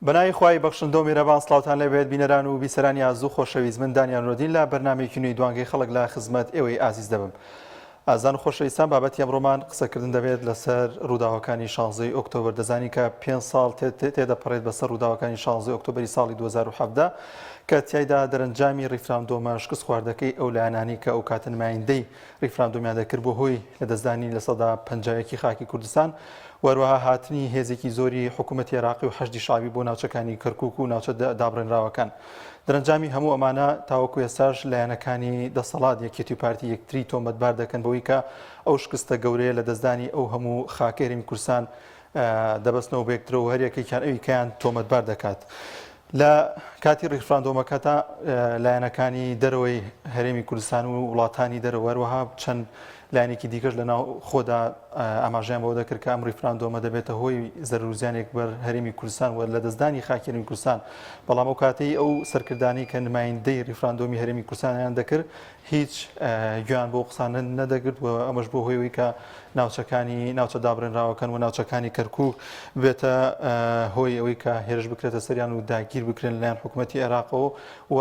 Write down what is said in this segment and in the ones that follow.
بەناوی خوای بەخشندە و میهرەبان سڵاوتان لەبێت بینەران و بیسەرانی ئازوو خۆشەویست من دانیال نورۆدین لە بەرنامەیەکی نوێی دوانگەی خەڵک لە خزمەت ئێوەی ئازیز دەبم. ئازان و خۆشەویستان بابەتی ئەمڕۆمان قسەکردن دەبێت لەسەر ڕووداوەکانی 16 ئۆکتۆبر. دەزانی کە 5 ساڵ تێدەپەڕێت بەسەر ڕووداوەکانی 16 ئۆکتۆبری ساڵی 2017 کە تیایدا دەرەنجامی ڕیفراندۆمە شکست خواردەکەی ئەو لایەنانی کە ئەو کاتە نمایندەی ڕیفراندۆمیان دەکرد بۆ هۆی لەدەستدانی لە سەدا 50 خاکی کوردستان، وەروەها هاتنی هێزێکی زۆری حکوومەتی عێراقی و حەشدی شعبی بۆ ناوچەکانی کەرکووک و ناوچە دابڕێنراوەکان. دەرەنجامی هەموو ئەمانە تاوەکو ئێستاش لایەنەکانی دەسەڵات یەکێتی و پارتی یەکتری تۆمەتبار دەکەن بەوەی کە ئەو شکستە گەورەیە لە دەستدانی ئەو هەموو خاکە هەرێمی کوردستان دەبەستنەوە بە یەکترەوە هەر یەکێکیان ئەویکیان تۆمەتبار دەکات. لە کاتی ڕیفراندۆمەکە تا لایەنەکانی دەرەوەی هەرێمی کوردستان و وڵاتانی دەرەوە هەروەها چەند لایەنێکی دیکەش لەناو خۆدا ئاماژیان بەوە دەکرد کە ئەم ڕیفراندۆمە دەبێتە هۆی زەرورزیانێک بەر هەرێمی کوردستان و لە دەستدانی خاکی هەرێمی کوردستان. بەڵام ئەو کاتەی ئەو سەرکردانی کە نمایندەی ڕیفراندۆمی هەرێمی کوردستانیان دەکرد هیچ گویان بۆ قسانە نەدەگرت و ئەمەش بۆ هۆیەوەی کە ناوچە دابڕێنراوەکان و ناوچەکانی کەرکووک بێتە هۆی ئەوەی کە هێرش بکرێتە سەریان و داگیر بکرێن لەلایەن حکوومەتی عێراقەوە و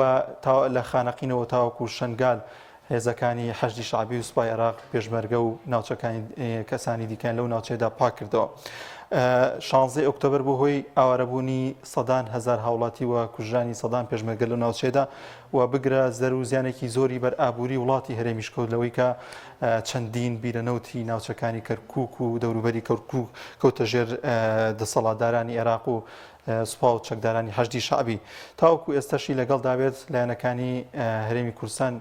لە خانەقینەوە تاوەکو شەنگال هێزەکانی حەشدی شعبی و سوپای عێراق پێشمەرگە و ناوچەکانی کەسانی دیکەن لەو ناوچەیەدا پاک کردەوە. 16 ئۆکتۆبر بۆ هۆی ئاوارەبوونی سەدان هەزار هاوڵاتی و کوژرانی سەدان پێشمەرگە لەو ناوچەیەدا و بگرە زەر و زیانێکی زۆری بەر ئابووری وڵاتی هەرێمیش کەوت لەوەی کە چەندین بیرەنەوتی ناوچەکانی کەرکووک و دەوروبەری کەرکووک کەوتە ژێر دەسەڵاتدارانی عێراق و سوپا و چەکدارانی حەشدی شعبی. تاوەکو ئێستاشی لەگەڵ داوێت لایەنەکانی هەرێمی کوردستان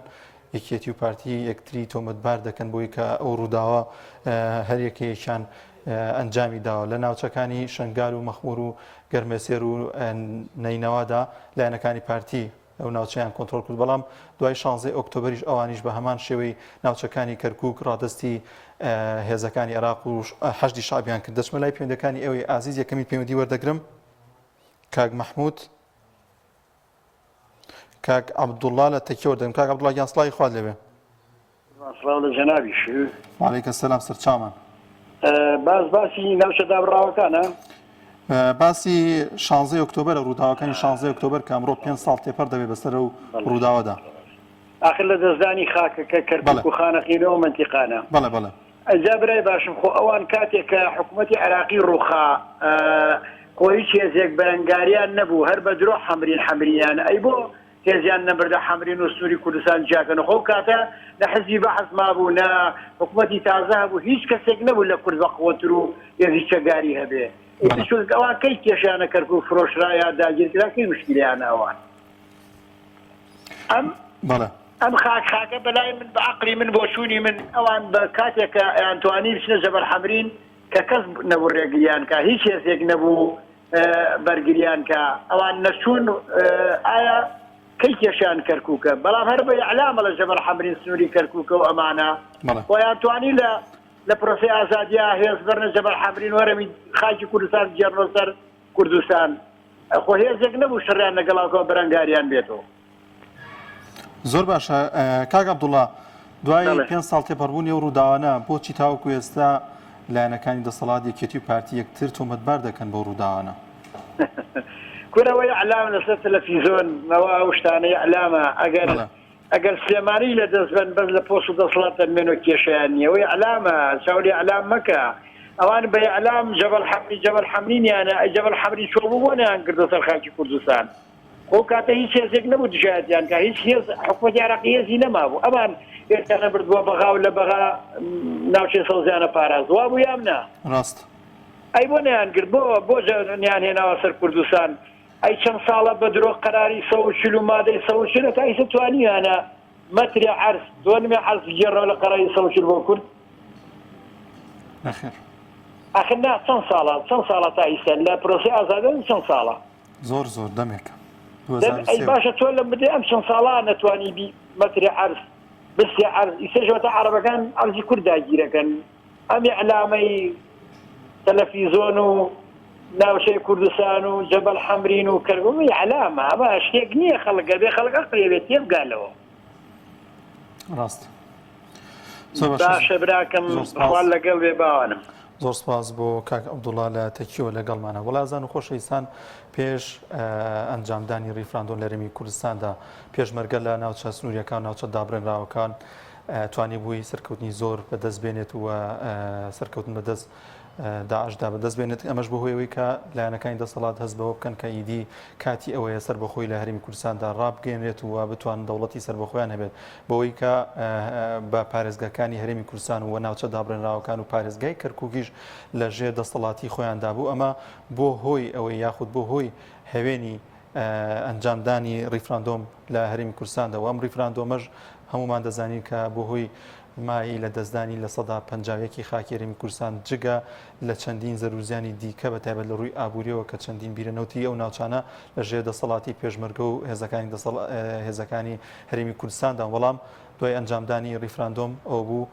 یەکێتی و پارتی یەکتری تۆمەتبار دەکەن بۆی کە ئەو ڕووداوە هەر یەکەیەکیان ئەنجامی داوە. لە ناوچەکانی شەنگال و مەخموور و گەرمێسێر و نەینەوادا لایەنەکانی پارتی ئەو ناوچەیان کۆنتڕۆل کرد، بەڵام دوای 16 ئۆکتۆبریش ئەوانیش بە هەمان شێوەی ناوچەکانی کەرکووک ڕادستی هێزەکانی عێراق و حەشدی شعبیان کرد. دەچمە لای پەیوەندەکانی ئێوەی ئازیز یەکەمی پەیوەندی وەردەگرم. کاک مەحموود، کاک عەبدوڵڵا لە تەکیەوە دەگرم. کاک عەبدوڵڵا گیان سڵاوی خوات لەبێ. سڵاو لە جەنابیش. وعەلەیکە سەلام سەرچاومان. باسی ناوچە دابڕاوەکانە، باسی 16 ئۆکتۆبەر ڕووداوەکانی 16 ئۆکتۆبەر کە ئەمڕۆ 5 ساڵ تێپەر دەبێت بەسەر ئەو ڕووداوەدا. ئاخر لە دەستدانی خاکەکە کەرکووک و خانەقینەوە منتیقانە. بەڵێ بەڵێ. ئەجا برای باشم خۆ ئەوان کاتێک کە حکوومەتی عێراقی ڕووخا خۆ هیچ هێزێک بەرەنگاریان نەبوو، هەر بە درۆ حەمرین ئەی بۆ هێزیان نەبردە حەمرین و سنووری کوردستان جیاکەن. خۆ کاتە نە حزبی بەحث مابوو، نە حکوومەتی تازە هەبوو، هیچ کەسێک نەبوو لە کورد بەقوتر و هێزی چەگاری هەبێ. ئەوان کەی کێشیانە کەرکووک فرۆشرایە داگیرکرا کەی مشکلیانە ئەوان. ئەم خاکە بەلای من بە عەقلی من بۆ چوونی من ئەوان بە کاتێک کە ئەیانتوانی بچنە جەبەل حەمرین کە کەس نەبوو ڕێگریان کە هیچ هێزێک نەبوو بەرگریان کە ئەوان نەچوون ئایا کەی کێشیان کەرکووکە، بەڵام هەر بە ئیعلامە لە جەبەل حەمرین سنووری کەرکووکە و ئەمانە خۆیان توانی لە پرۆسی ئازادیا هێز بەرنە جەبەل حەمرین وەرەمی خاکی کوردستان جێڕنۆ سەر کوردستان. خۆ هێزێک نەبوو شەڕیان لەگەڵاوکەوە بەرەنگاریان بێتەوە. زۆر باشە کاک عەبدوڵڵا، دوای 5 ساڵ تێپەڕبوونی ئەو ڕووداوانە بۆچی تاوەکو ئێستا لایەنەکانی دەسەڵات یەکێتی و پارتی یەکتر تۆمەتبار دەکەن بۆ ڕووداوانە؟ کورەوەی ئەعلام لەسەر تەلەڤیزۆن ئەوە ئەو شتانەی ئەعلامە ئەگەر سلێمانی لە دەستبەن بەس لە پۆست و دەسەڵات دەمێنەوە کێشیان نییە. ئەوەی ئەعلامە چاوەری ئەعلام مەکە. ئەوان بە ئەعلام جەبەل حەمرینیانە ئەی جەبەل حەمرین چۆ بوو نەیان کردە سەر خاکی کوردستان. خۆ کاتە هیچ هێزێک نەبوو دژایەتیان کە هیچ هێز حکوومەتی عێراقی هێزی نەمابوو. ئەمان هێزیانە بردووە بەغا و لە بەغا ناوچەی سەوزیانە پاراستوە بوو یام نا ڕاست. ئەی بۆ نەیان کرد بۆ نیان هێناوە سەر کوردستان. ئەی چەند ساڵە بە درۆ قەراری 140 و مادەی 140 تا ئیسە توانیانە مەتری عەرز دووەنمێ عەرز گێڕەوە لە قەراری 140 بۆ کورد. نەخێر. ئاخر نا چەند ساڵە تا ئیسە لە پرۆسی ئازادی چەند ساڵە؟ زۆر دەمێکە. ئەی باشە تۆ لە بدێ ئەم چەند ساڵە نەتوانی بی مەتری عەرز بسی عەرز ئیسەژەوە تا عەرەبەکان عەرزی کورد داگیرەکەن. ئەم ئیعلامەی تەلەڤیزۆن و ناوچەی کوردستان و جەبەل حەمرین و کەرکووک ئیعلامە، ئەمە شتێک نییە خەڵک بێ خەڵک ئەقرێبێت تێبگالەوە. ڕاست. باشە براکەم خوال لەگەڵ بێ باوانم. زۆر سپاس بۆ کاک عەبدوڵڵا لە تەکیۆ لەگەڵمانە. وەڵازان و خۆشەویستان پێش ئەنجامدانی ریفراندۆم لە هەرێمی کوردستاندا پێشمەرگە لە ناوچە سنووریەکان و ناوچە دابڕێنراوەکان توانی بووی سەرکەوتنی زۆر بەدەست بێنێت و سەرکەوتن بەدەست داعشدا بەدەست بێنێت. ئەمەش بەهۆیەوەی کە لایەنەکانی دەسەڵات هەست بەوە بکەن کە ئیدی کاتی ئەوەیە سەربەخۆی لە هەرێمی کوردستاندا ڕابگەێنرێت و بتوان دەوڵەتی سەربەخۆیان هەبێت بەوەی کە بە پارێزگاکانی هەرێمی کوردستان و ناوچە دابڕێنراوەکان و پارێزگای کەرکووکیش لە ژێر دەسەڵاتی خۆیاندا بوو. ئەمە بۆ هۆی ئەوەی یاخود بۆ هۆی هەوێنی ئەنجامدانی ریفراندۆم لە هەرێمی کوردستاندا و ئەم ریفراندۆمەش هەمومان دەزانین کە بۆ هۆی مای لە دەستدانی لە سەدا پەنجاوێکی خاکی هەرێمی کوردستان جگە لە چەندین زەروزیانی دیکە بەتایبەت لە ڕووی ئابووریەوە کە چەندین بیرەنەوتی ئەو ناوچانە لە ژێر دەسەڵاتی پێشمەرگە و هێزەکانی هەرێمی کوردستاندا. بەڵام دوای ئەنجامدانی ریفراندۆم ئەو بوو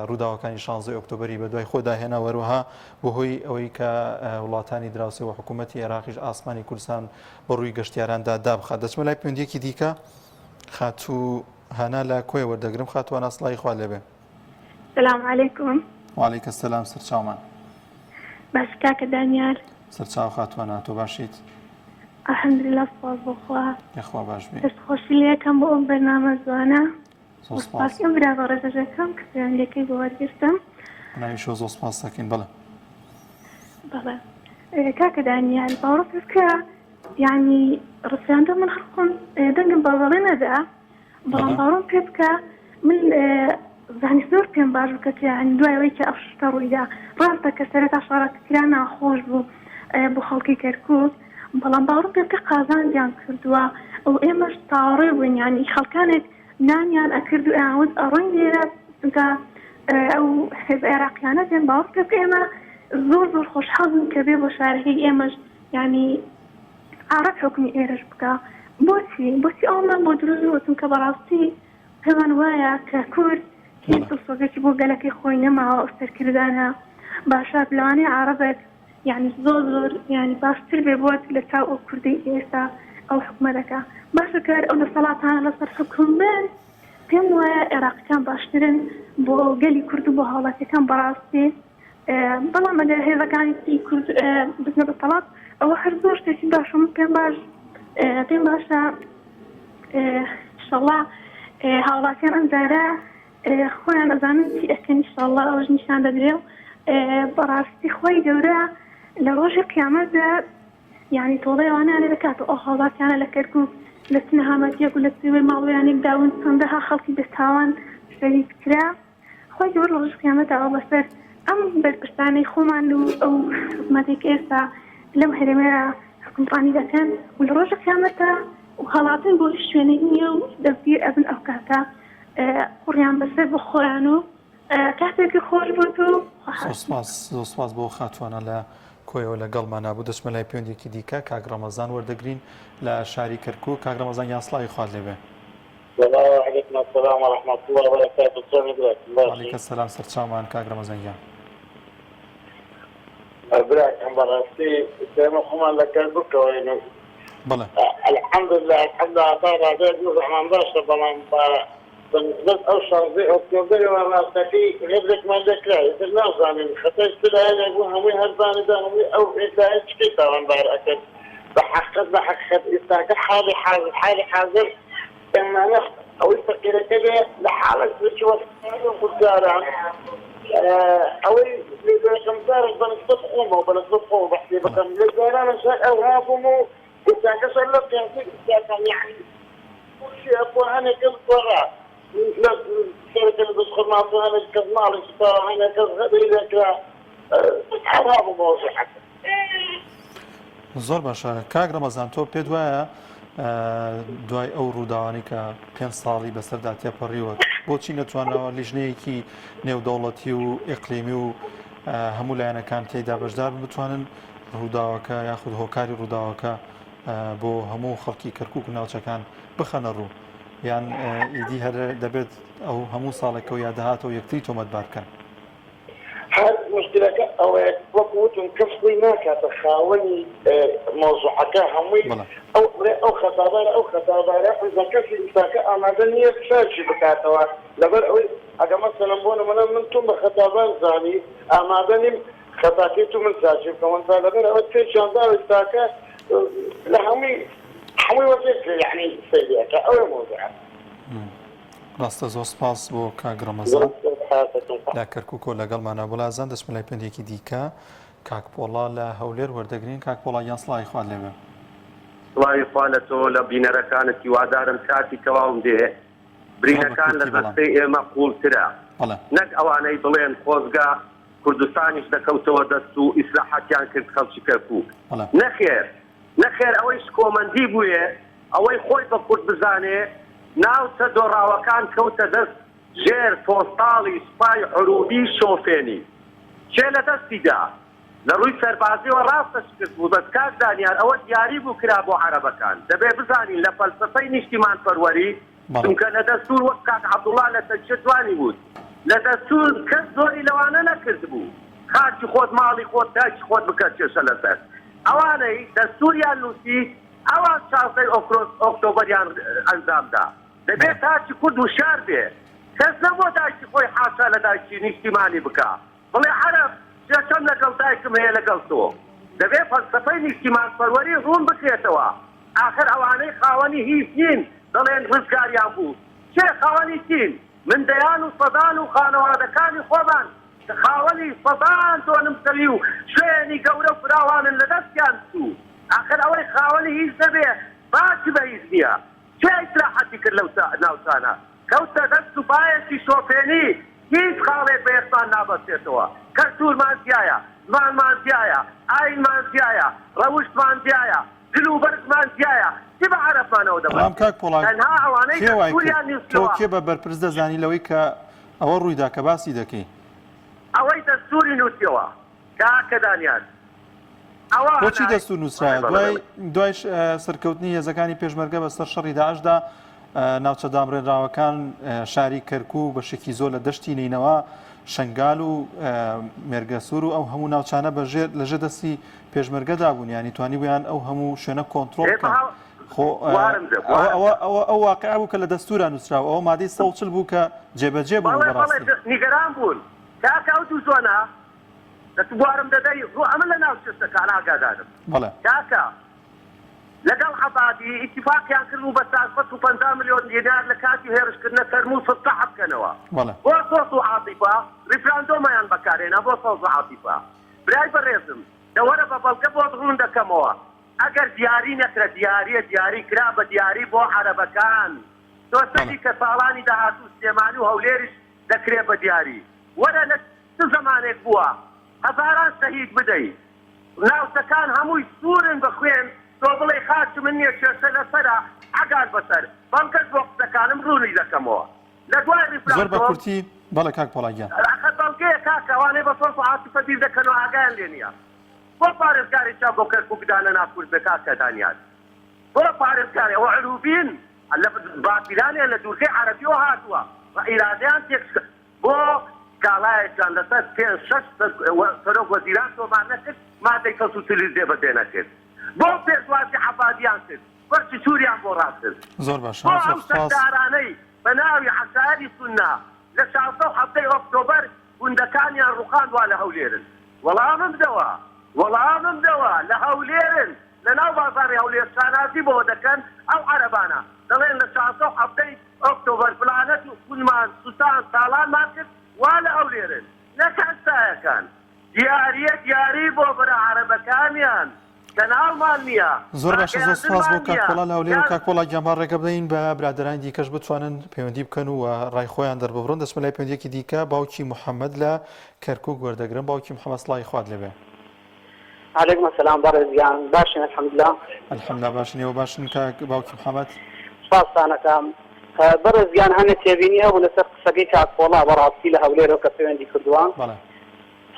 ڕووداوەکانی 16 ئۆکتۆبەری بە دوای خۆدا هێنا وەروەها بەهۆی ئەوەی کە وڵاتانی دراوسێ و حکوومەتی عێراقیش ئاسمانی کوردستان بە ڕووی گەشتیاراندا دابخات. دەچمە لای پەیوەندیەکی دیکە خاتوو هەنا لە کۆی وەردەگرم. خاتووان ئاسڵای خوا لێبێ. سلام علیکم. وعلیکە سەلام سەرچاومان. باش کاکە دانیار. سەرچاو خاتوانە تۆ باشیت؟ الحەمدولله سپاس بۆخوا. یخوا باش بێ. دەستخۆشی لێ یەکەم بۆ ئەم بەرنامە جوانە. سپاس. سپاسیم برا بە ڕێزەکەم کە پەیوەندیەکەی بۆ وەرگرتم. ناویشۆ زۆر سپاس دەکەین. بەڵێ. بەڵێ. کاکە دانیار باوەڕت کە یعنی ڕفراندۆم من هەرخۆم دەنگم بەڵێ نەدا. بەڵام باوەڕم پێ بکە من زانی زۆر پێم باش بکە کە دوایەوەی کە ئەو شتە ڕوویدا ڕاستە کە سەرەتا شارەتکرا ناخۆش بوو بۆ خەڵکی کەرکووک. بەڵام باوەڕم پێ بکە قازانجیان کردووە و ئێمەش تاوەڕێ بووین یعنی خەڵکانێک نانیان ئەکرد و ئاوت ئەڕۆین لێرە کە ئەو حزب عێراقیانە دێن باوەڕ پێ بکە ئێمە زۆر خۆشحاڵ کە بێ بۆ شارەکەی ئێمەش یعنی عرب حکمی ئێرەش بکە. بۆچی ئەومان بۆ دروست وتم کە بەڕاستی پێمان وایە کە کورد هیچ دڵسۆزێکی بۆ گەلەکەی خۆی نەماوە سەرکردانە باشە لەوانەیە عربێک یعنی زۆر یعنی باشتر بێ بۆت لە چاو ئەو کوردی ئێستا ئەو حکومەتەکە باشە کار ئەو دەسەڵاتانە لەسەر حکم بن. پێم وایە عێراقیەکان باشترن بۆ گەلی کورد و بۆ هاوڵاتیەکان بەڕاستی. بەڵام ئەگەر هێزەکانی کورد بچنە دەسەڵات ئەوە هەر زۆر شتێکی باشە پێم باشە ئینشەڵڵا هاوڵاتیان ئەم جارە خۆیان ئەزانن چی ئەکەن ئینشەڵڵا ئەوەش نیشان دەدرێ و بەڕاستی خۆی گەورە لە ڕۆژی قیامەتدا یعنی تۆڵەی ئەوانیانە دەکات و ئەو هاوڵاتیانە لە کەرکووک لە سنەهامەتیەک و لە سوێ ماڵویانێک داون چەندەها خەڵکی بێتاوان شەریک کرا. خۆی گەورە لە ڕۆژی قیامەتدا ئەو بەسەر ئەم بەرپرسانەی خۆمان و ئەو حکومەتێک ئێستا لەم هەرێمەیە حکومڕانی دەکەن و لە ڕۆژی قیامەتدا و هەڵاتن بۆ شوێنەی نییە و دەستگیر ئەبن ئەو کاتە قوڕیان بەسەر بۆ خۆیان و کاتێکی خۆش بوو و زۆر سپاس بۆ خاتوانە لە کۆیەوە لەگەڵمان نبوو. دەچمە لای پەیوەندێکی دیکە کاک ڕەمەزان وەردەگرین لە شاری کەرکووک. کاک ڕەمەزان یاسڵای خوات لێبێ. وعلیکم السلام ورحمة الله وبركاته. وعلیکم السلام سەرچاومان کاک ڕەمەزان گیان. براكم براسي دائما خمان لك البكوة بلى الحمد لله طار هذا يوضع من باشا بلان بس أوصل زي أكتوبر وما استفي يبدك ما ذكره يصير نظامي خطيت كده هذا يقول همي هربان ده همي أو إذا إيش كده وانبار أكيد بحقق إستاك حالي حاضر إما نخ أو يفكر كده لحالك بتشوف قدارا أو إذا كمدار بنصدقهم بحثي بكم لزانا نشاء أوهابهم إذا كسر لك يعني كل شيء أبوه أنا كل قرار لا شركة اللي بتدخل مع أنا كذنار الستارة أنا كذا إذا كذا أوهابهم موضوع حتى زۆر باشە. کاک ڕەمەزان تۆ پێت وایە دوای ئەو ڕووداوانی کە 5 ساڵی بەسەردا تێپەڕیوە بۆچی نەتوانەوە لیژنەیەکی نێودەوڵەتی و ئیقلیمی و هەموو لایەنەکان تێیدا بەشدار بتوانن ڕووداوەکە یاخود هۆکاری ڕووداوەکە بۆ هەموو خەڵکی کەرکووک و ناوچەکان بخەنە ڕوو یان ئیدی هەر دەبێت ئەو هەموو ساڵێکەوە یا داهاتەوە یەکتری تۆمەتبار بکەن؟ هاد مشكلة أو وقوت كفوي ما كتخاوني موضوعك همي أو خطابة دابارە ئەمزەکەسی ئیساکە ئامادە نییە سەرچی بکاتەوە لەبەر ئەوەی ئەگە مەسەلەن بۆ نمونە من تۆم بە خەتابان زانی ئامادە نیم خەتاکەی تو من ساچی بکەم تا لەبەر ئەوە پێشیاندا ئیساکە لە هەمووی وەزێک یعنی سەیریەکە ئەوەی مۆزوعە. ڕاستە زۆر سپاس بۆ کاک ڕەمەزان لە کەرکووکۆ لەگەڵمانە بۆلازان دەچمە لای پندێکی دیکە کاک پۆڵا لە هەولێر وەردەگرین. کاک پۆڵا یان سڵاوی خوارد لێبێ. سڵاوی خوا لە تۆ لە بینەرەکانت هیوادارم کاتی تەواوم دێ برینەکان لە دەستەی ئێمە قوڵترە نەک ئەوانەی بڵێن خۆزگا کوردستانیش دەکەوتەوە دەست و ئیسلاحاتیان کرد خەڵکی کەرکووک. نەخێر ئەوەی کۆمەندی بوویە ئەوەی خۆی بە کورد بزانێ ناوچە دۆڕاوەکان کەوتە دەست ژێر پۆستاڵی سوپای عروبی شۆفێنی چێ لە دەستیدا لە ڕووی سەربازیەوە ڕاستەش کرد بوو بەس کاک دانیار ئەوە دیاری بوو کرا بۆ عەرەبەکان دەبێ بزانین لە فەلسەفەی نیشتیمان پەروەری چونکە لە دەستور وەک کاک عەبدوڵڵا لە تەنچە جوانی بود لە دەستور کەس زۆری لەوانە نەکرد بوو خاچی خۆت ماڵی خۆت دایکی خۆت بکە کێشە لەسەر ئەوانەی دەستوریان نووسی ئەوان چاوسەی ئۆکتۆبەریان ئەنجامدا دەبێت تاچی کورد وشار بێ کەس نەبووە دایکی خۆی حاشا لە دایکی نیشتیمانی بکە بڵێ عەرەب چەم لەگەڵ دایکم هەیە لەگەڵ تۆ دەبێت فەلسەفەی نیشتیمان پەروەری ڕوون بکرێتەوە ئاخر ئەوانەی خاوەنی هیچ نین دەڵێن ڕزگاریان بوو چێ خاوەنی چین مندەیان و سەدان و خانەوادەکانی خۆمان خاوەنی سەدان تۆنم سەوی و شوێنی گەورە و فراوانن لە دەستیان سوو ئاخر ئەوەی خاوەنی هیچ دەبێ باچی بە هیچ نییە چێ ئیسلاحەتی کرد لەو ناوچانە کەوتە دەست و پایەکی شۆفێنی هیچ خاڵێک بە ئێستان نابەستێتەوە کەلتورمان زیایە زمانمان زیایە ئاینمان زیایە ڕەوشتمان زیایە دل و بەرزمان زیایە چی بە عەرەبمانەوە دەبێت کاک پۆڵان تۆ کێ بە بەرپرس دەزانی لەوەی کە ئەوە ڕوویدا کە باسی دەکەی ئەوەی دەستوری نووسیەوە کاکە دانیار بۆچی دەستور نووسرایە دوای سەرکەوتنی هێزەکانی پێشمەرگە بەسەر شەڕی داعشدا ناوچە دامڕێنراوەکان شاری کەرکووک بەشێکی زۆر لە دەشتی نینەوە شنگال و مێرگەسوور و ئەو هەموو ناوچانە لەژێ دەستی پێشمەرگەدا بوون ینی توانی بوویان ئەو هەموو شوێنە کۆنتڕۆڵ بکەن ئەو واقعە بوو کە لە دەستوران نووسراوە ئەوە مادەی 140 بوو کە جێبەجێ بوون بەڕاستی نیگەران بوون کاکە ئەو دوو زۆنە دەتوارم دەدەی ئەمە لە ناو چستەکان ئاگادارم کاکە لەگەڵ عەبادی ئیتیفاقیان کرد و بە 150 ملیۆن دینار لە کاتی هێرشکردنە تەرموز فتح بکەنەوە بۆ سۆز و عاتیفە ریفراندۆمەیان بەکارهێنا بۆ سۆز و عاتیفە برای بەڕێزم دەوەرە بە بەڵگە بۆ ڕوون دەکەمەوە ئەگەر دیاری نەکرە دیاری کرا بە دیاری بۆ عەرەبەکان تۆ سەدی کە ساڵانی داهاتوو سلێمانی و هەولێریش دەکرێ بە دیاری وەرە لە چ زەمانێک بووە هەزاران شەهید بدەیت ناوچەکان هەمووی سوورن بە خوێن تۆ بڵێ خاچ من نییە کێشە لەسەرە ئەگار بەسەر بەڵگەت بۆ قسەکانم ڕوونی دەکەمەوە لە دوای زۆر بە کورتی بەڵێ کاک پۆڵاگیان بەڵگەیە کاکە ئەوانەی بە سۆز و عاتیفە بیر دەکەنەوە ئاگایان لێ نییە بۆ پارێزگاری چا بۆ کەرکووک بدانە ناکورد بە کاکە دانیار بۆ پارێزگاری ئەوە عروبین لە باتیرانیان لە دوورگەی عەرەبیەوە هاتووە بە ئیرادەیان تێک بۆ کاڵایەکان لەسەر 5-6 سەرۆک وەزیران تۆمار نەکرد مادەی کەس و تلیزێ بەدێ نەکرد بۆ پێشوازی عەبادیان کرد بەرچی سووریان بۆ ڕاسترد زۆر باش بۆ ئەو سەردارانەی بە ناوی عەشایری سوننا لە 16 ئۆکتۆبەر گوندەکانیان ڕوخاندوا لە هەولێرن وەڵامم دەوە لە هەولێرن لە ناو بازاڕی هەولێر شانازی بۆ دەکەن ئەو عەرەبانە دەڵێن لە 16 ئۆکتۆبەر فلانەت و کونمان سوتان ساڵانمان کرد وا لە هەولێرن نەکەستایەکان دیاری بۆ برە عەرەبەکانیان کەناڵمان نییە زۆر باشە زۆر سپاس بۆ کاک پۆڵا لە هەولێر و کاک پۆڵاگیان با ڕێگە بدەین بە برادرانی دیکەش بتوانن پەیوەندی بکەن و ڕای خۆیان دەرببڕن دەچمە لای پەیوەندیەکی دیکە باوکی محەممەد لە کەرکووک وەردەگرن باوکی محەممەد سڵاوی خوارد لێبێ عليكم السلام بارزيان باشن الحمد لله باشن وباشن كاك باوكي محمد سپاسانەکەم بەڕێزگیان هەنە تێبینی هەبوو لەسەر قسەکەی کاک پۆڵا بەڕاستی لە هەولێرەوە کە پەیوەندی کردووە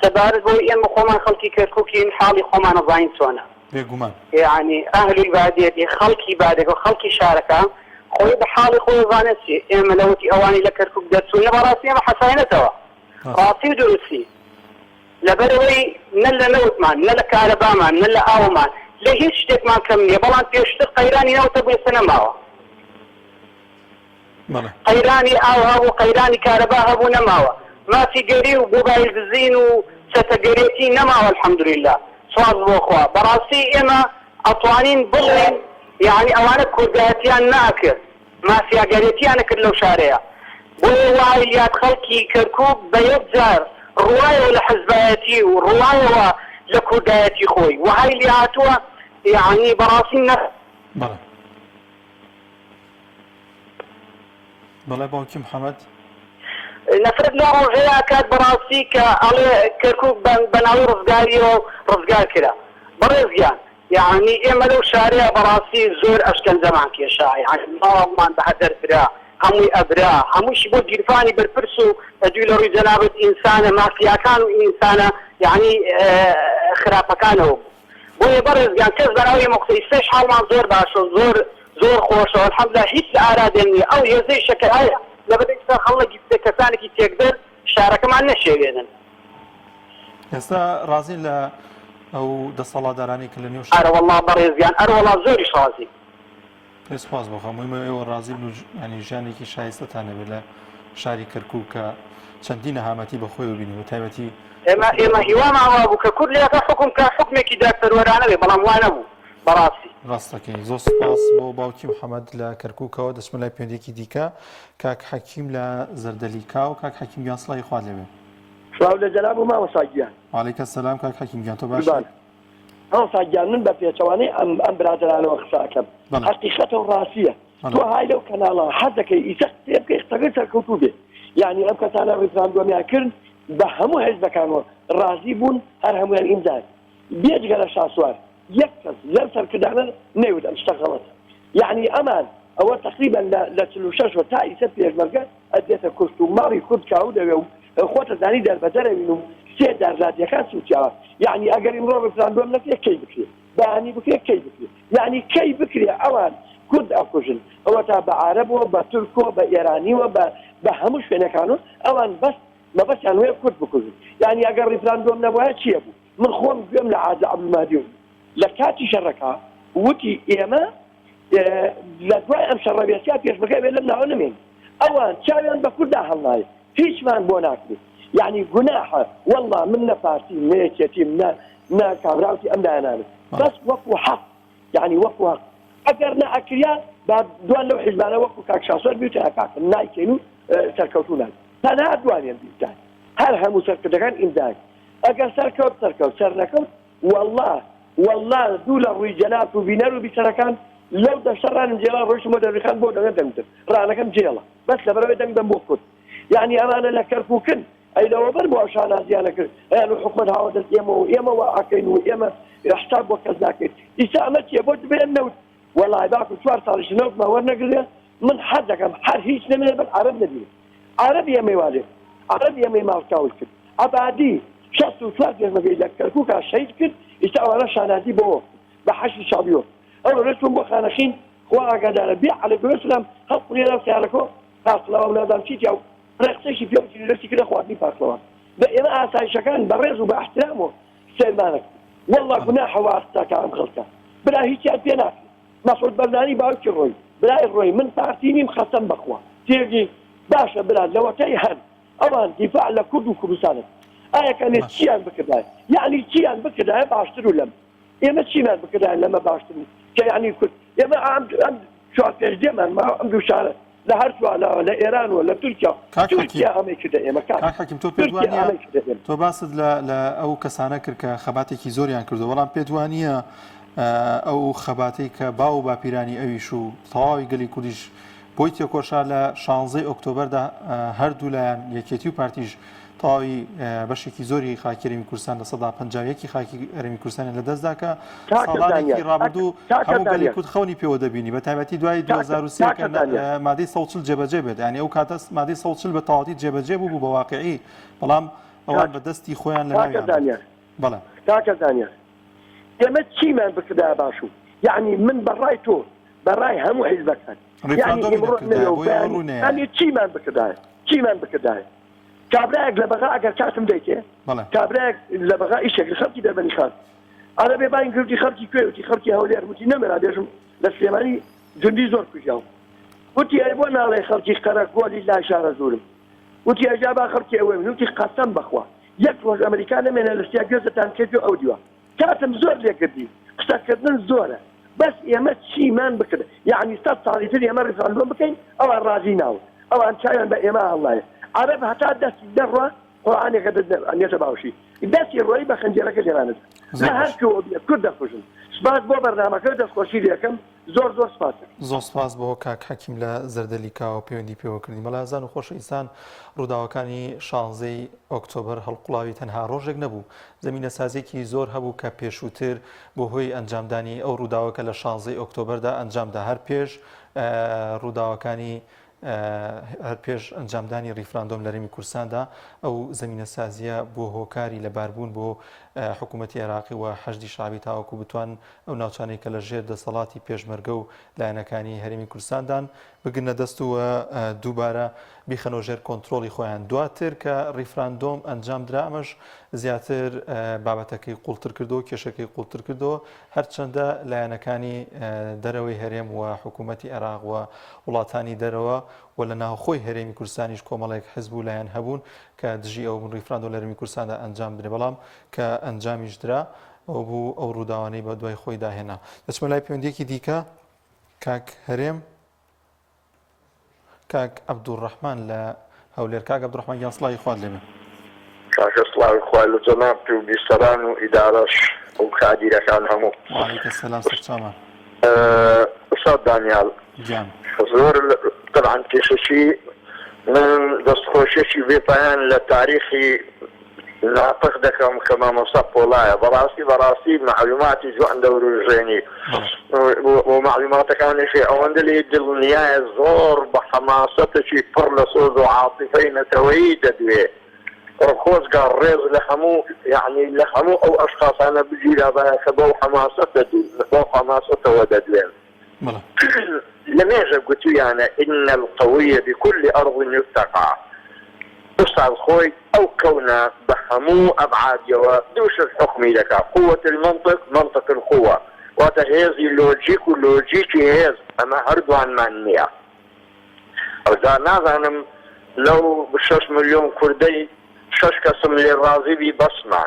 سەبارەت بۆی ئێمە خۆمان خەڵکی کەرکووکین حاڵی خۆمان نەزانین چۆنە بێگومان یعنی ئەهلی بادیەتی خەڵکی بادێک و خەڵکی شارەکە خۆی بە حاڵی خۆی زانێت چی ئێمە لەوتی ئەوانی لە کەرکووک دەرچوونە بەڕاستی ئێمە حەساینەتەوە ڕاستی و درستی لەبەرەوەی نە لە نەوتمان نە لە کارەبامان نە لە ئاومان لە هیچ شتێکمان کەم نییە بەڵام پێشتر قەیرانی نەوتە بووی سەنەماوە قەیرانی ئاو هەبوو قەیرانی کارەبا هەبوو نەماوە مافی گەری و مۆبایل دزین و چەتەگەرێتی نەماوە الحەمدولله سواز بۆ خوا بەڕاستی ئێمە ئەتوانین بڵێن یعنی ئەوانە کۆرگایەتیان ناکرد مافیاگەرێتیان نەکرد لەو شارەیە بۆ وای یاد خەڵکی کەرکووک بە یەک جار ڕوایەوە لە حزبایەتی و ڕوایەوە لە کوردایەتی خۆی وهای لێ هاتووە یعنی بەڕاستی بەڵێ باوکی محەممەد نەفرەت لە ڕۆژەیە کات بەڕاستی کە ئەڵێ کەرکووک بەناوی ڕزگاریەوە ڕزگار کرا بەڕێزگیان یعنی ئێمە لەو شارەیە بەڕاستی زۆر ئەشکەنجەمان کێشا یعنی ماڵمان بەهەدەر کرا هەمووی ئەبرا هەمووشی بۆ گیرفانی بەرپرس و دوی لە ڕووی جەنابەت ئینسانە مافیاکان و ئینسانە یعنی خراپەکانەوە بۆیە بەڕێزگیان کەس بەراوی مەقسەی حاڵمان زۆر باشە زۆر خۆشەوە الحەمدولله هیچ لە ئارادێن نیە ئەو هێزەی شەکر هەیە لەبەرئێستا خەڵکی کەسانێکی تێکدەر شارەکەمان نەشێوێنن ئێستا ڕازین لە ئەو دەسەڵاتدارانی کە لە نێو ئەرە وەڵڵا بەڕێزگیان ئەرە وەڵڵا زۆریش ڕازی پێسپاس بۆ هەمووی ئێوە ڕازی ینی ژیانێکی شایستەتانە بێت لە شاری کەرکووک کە چەندی نەهامەتی بەخۆی وبینی و تایبەتی ئێمە هیواماوە بوو کە کورد لێەکە حکم کا حکمێکی داکتەروەرانە بێ بەڵام وانە بوو بەڕاستی ڕاستەکەی زۆر سپاس بۆ باوکی محەممەد لە کەرکووکەوە دەچمە لای پێندێکی دیکە کاک حەکیم لە زەردەلیکا و کاک حەکیم گیان سڵی خوا لێبێ سلااو لە جەناب و ماوەساگیان وعەلەیکە سەلام کاک حەکیم گیان تۆ باش هەڵساگیان من بە پێچەوانەی ئەم برادرانەوە قساکەم حەقیقەتە و ڕاستیە تۆ های لەو کەناڵە حەزەکەی ئیسە قسێ بکەی قسەکەی سەرکەوتوو بێ یعنی ئەم کەسانە ڕیفراندۆمیان کرد بە هەموو حیزبەکانەوە ڕازی بوون هەر هەمویان ئیمزای بێجگە لە شاسوار یەک کەس لەم سەرکردانە نەیوت ئەم شتە غەڵەتە یعنی ئەمان ئەوە تقریبا لە 46 تا ئیسە پێشمەرگە ئەدێتە کوشت و ماڵی کورد کاو دەوێ و خۆتە زانی دەربەدەرەوین و سێ دارزادیەکان سوچاوە یعنی ئەگەر ئیمڕۆ ڕیفراندۆم نەکرێ کەی بکرێ بەهانی بکرێ کەی بکرێ یعنی کەی بکرێ ئەوان کورد ئەکوژن ئەوە تا بە عارەبەوە بە تورکۆ بە ئێرانیوە بە هەموو شوێنەکانەوە ئەوان بەس مەبەستیان وێ کورد بکوژن یعنی ئەگەر ڕیفراندۆم نەبووە چییە بوو من خۆم گوێم لە عازە عەبدولمادی لە کاتی شەڕەکە وتی ئێمە لە دوای ئەم شەڕەبێسیا پێشبەکە بێ لەم ناوە نەمێن ئەوان چاویان بە کووردا هەڵنایە هیچمان بۆ ناکرێت یعنی گوناحە وەڵڵا من نە پارتی نەیەکێتیم نە کابراوتی ئەم دایانانت بەس وەکو حەق یعنی وەکو حەق ئەگەر نە ئەکریا با دوان لەو حیزبانە وەکو کاک شاسوەر بیوتە کاکە نایکەین و سەرکەوتونان تەنها دوانیان بیوتان هەر هەموو سەرکردەکان ئیمزای ئەگەر سەرکەوت سەر نەکەوت والله دوو لە ڕووی جەناب و بینەر و بیسەرەکان لەو دەشەڕانم جێڵا ڕۆژمە دەریخان بۆ دەگەن دەمتر ڕانەکەم جێڵە بەس لەبەرەوەی دەنگدەم بۆ کورد یعنی ئەمانە لە کەرکووکن ئەی لەوە بەر بۆ شانازیانە کرد ئەیان و حکومەت هاوادەست ئێمەوە ئاکەین و ئێمە حساب بۆ کەس ناکەین ئیسا ئەمە چیە بۆ دبێن نەوت وەڵای باکو 4 ساڵیش نەوتمە وەرنەگرێ من حەز دەکەم هەر هیچ نەمێنێ بەس عەرەب نەبینێ عەرەب ئێمەی والێ عەرەب ئێمەی ماڵکاول کرد ئەبادی 64 پێشمەرگەی لە کەرکووکا شەید کرد ئیستا ئەوانە شانازی بۆ بە حەشی شاڵیۆ ئەو ڕێستم بۆ خانەخین خوا ئاگادارە بێ عەلەیکم سەلام هەڵقوڵێ لەو سیارەکە پاسڵەوە نادام چیتیا و ڕێقسەیشی پێوتی لەرسی کرە خواردنی پاسڵەوە بە ئێمە ئاسایشەکان بەڕێز و بە احترامەوە سێمانەکە وەڵڵا گوناحەوە ئاستاکە ئەم خەڵکە برا هیچیان پێ ناکرێت مەسعود بەردانی باوکی ڕۆی برای ڕۆی من پارتی نیم خەسەم بەخوا تێگی باشە برا لەوەتەی هەن ئەوان دیفاع لە کورد و کوردستانە ئایا کەنێت چیان بکردای یعنی چیان بکردایە باشتر و لەم ئێمە چیمان بکردای لەمە باشتر کە یعنی کورد ئێمە ئەم چوار پێشدێمان ما ئەم دوو شارە لە هەر سوالەوە لە ئێران و لە تورکیا ئەمەی کردە ئێمە حەکیم تۆ پێت وانە تۆ باست لە ئەو کەسانە کرد کە خەباتێکی زۆریان کردو بەڵام پێت وانە ئەو خەباتەی کە باو باپیرانی ئەویش و تەواوی گەلی کوردیش بۆی تێکۆشا لە 16 ئۆکتۆبەردا هەردوو لایەن یەکێتی و پارتیش تەواوی بەشێکی زۆری خاکی هەرێمی کوردستان لە 150 خاکی هەرێمی کوردستان لەدەستدا کە ساڵانێکی ڕابردوو هەموو گەلی کورد خەونی پێوە دەبینی بە تایبەتی دوای 2023 کە مادەی 140 جێبەجێ بێت یعنی ئەو کاتە مادەی 140 بە تەواوی جێبەجێ بوو بە واقعی بەڵام ئەوان بەدەستی خۆیان لە ناویان بەڵێ کاکە دانیار ئێمە چیمان بکردا باشوو یعنی من بەڕای تۆ بەڕای هەموو حیزبەکان یعنی چیمان بکردایە کابراەک لە بەغا ئەگەر کاتم دەیتێ کابراەک لە بەغا ئیشێک لە خەڵکی دەربەنی خان ئەرە بێ باین گرتی خەڵکی کوێوتی خەڵکی هەولێر وتی نەمەرا بێژم لە سلێمانی جندی زۆر کوژیاو وتی ئەی بۆ ناڵێ خەڵکی قەرە گۆلی لای شارە زورم وتی ئەجا با خەڵکی ئەوێ من وتی قەسەم بەخوا یەک ڕۆژ ئەمریکا نەمێنە لە سیا گوێزتان کردو ئەو دیوە کاتم زۆر لێکردی قسەکردن زۆرە بەس ئێمە چیمان بکرد یعنی 100 ساڵی تر ئێمە ڕیفراندۆم بکەین ئەوان ڕازی ناون ئەوان چاویان بە ئێمە هەڵایە عەرەب هەتا دەستی دەڕوا قورئانێکە ئەنێتە باوشی دەستی ڕۆی بە خەنجەرەکە لێرانت لە هەر کوێوە بێ کورد دەخۆشن سپاس بۆ بەرنامەکە دەستخۆشی دەکەم زۆر سپاسە زۆر سپاس بۆ کاک حەکیم لە زەردەلیکا و پەیوەندی پێوە کردی مەلازان و خۆشەویستان ڕووداوەکانی 16 ئۆکتۆبر هەڵقوڵاوی تەنها ڕۆژێک نەبوو زمینە سازێکی زۆر هەبوو کە پێشووتر بۆ هۆی ئەنجامدانی ئەو ڕووداوەکە لە 16 ئۆکتۆبردا ئەنجامدا هەر پێش ڕووداوەکانی هەر پێش ئەنجامدانی ریفراندۆم لە هەرێمی کوردستاندا ئەو زمینە سازیە بۆ هۆکاری لەباربوون بۆ حکوومەتی عێراقی و حەشدی شعبی تاوەکو بتوان ئەو ناوچانەی کە لە ژێر دەسەڵاتی پێشمەرگە و لایەنەکانی هەرێمی کوردستاندان بگرنە دەستووە دووبارە بیخەنەوە ژێر کۆنتترۆلی خۆیان دواتر کە ریفراندۆم ئەنجامدرا ئەمەش زیاتر بابەتەکەی قوڵتر کردەوە کێشەکەی قوڵتر کردەوە هەرچەندە لایەنەکانی دەرەوەی هەرێم و حکوومەتی عێراق و وڵاتانی دەرەوە و لە ناوخۆی هەرێمی کوردستانیش کۆمەڵێک حزب و لایەن هەبوون کە دژی ئەو ریفراندۆ لە هەرێمی کوردستاندا ئەنجام بدرێ بەڵام کە ئەنجامیش درا ئەو بوو ئەو ڕووداوانەی بە دوای خۆی داهێنا دەچمە لای پەیوەندیەکی دیکە کاک هەرێم کاک عەبدوڕەحمان لە هەولێر کاک عەبدوڕەحمان گیان سڵاوی خوارد لێبێ کاکە سڵاوی خوای لە جەناب و بیستەران و ئیدارەش و کادیرەکان هەموو وعەلەیکە سەلام سەرچاومان ئوستاد دانیال زۆر طبعا کێشەشی من دەستخۆشێکی بێپایان لە تاریخی ناطق دەکەم کە مامۆستا پۆڵایە بەڕاستی معلوماتی جوان دەوروژێنی بۆ معلوماتەکانیشی ئەوەندە لێ دڵنیایە زۆر بە حەماسەتێکی پڕ لە سۆز و عاتیفەی نەتەوەیی دەدوێ خۆزگا ڕێز لە هەموو یعنی لە هەموو ئەو ئەشخاصانە بگیرا کە بەو حەماسەتەوە دەدوێن لماذا قلت أنا إن القوية بكل أرض يتقى أستاذ خوي أو كونا بحمو أبعاد دوش الحكم لك قوة المنطق منطق القوة وتهيزي لوجيك ولوجيكي هيز أما هردو عن معنية أوزا نازانم لو بشش مليون كردي شش قسم للرازي ببصمة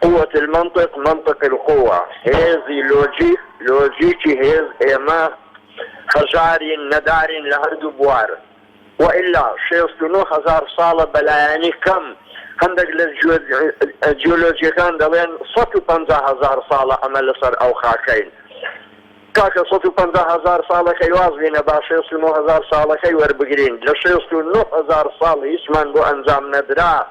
قوة المنطق منطق القوة هيزي لوجيكي هيز إما هزاري ندارين لهردو بوار وإلا 69,000 صالة بلاياني كم عندك للجيولوجيا كان دلين 150,000 صالة أمل صار أو خاكين كاكا 150,000 صالة كي وازبين با 69,000 صالة كي وربقرين ل 69,000 صالة يسمان بو أنزام ندرا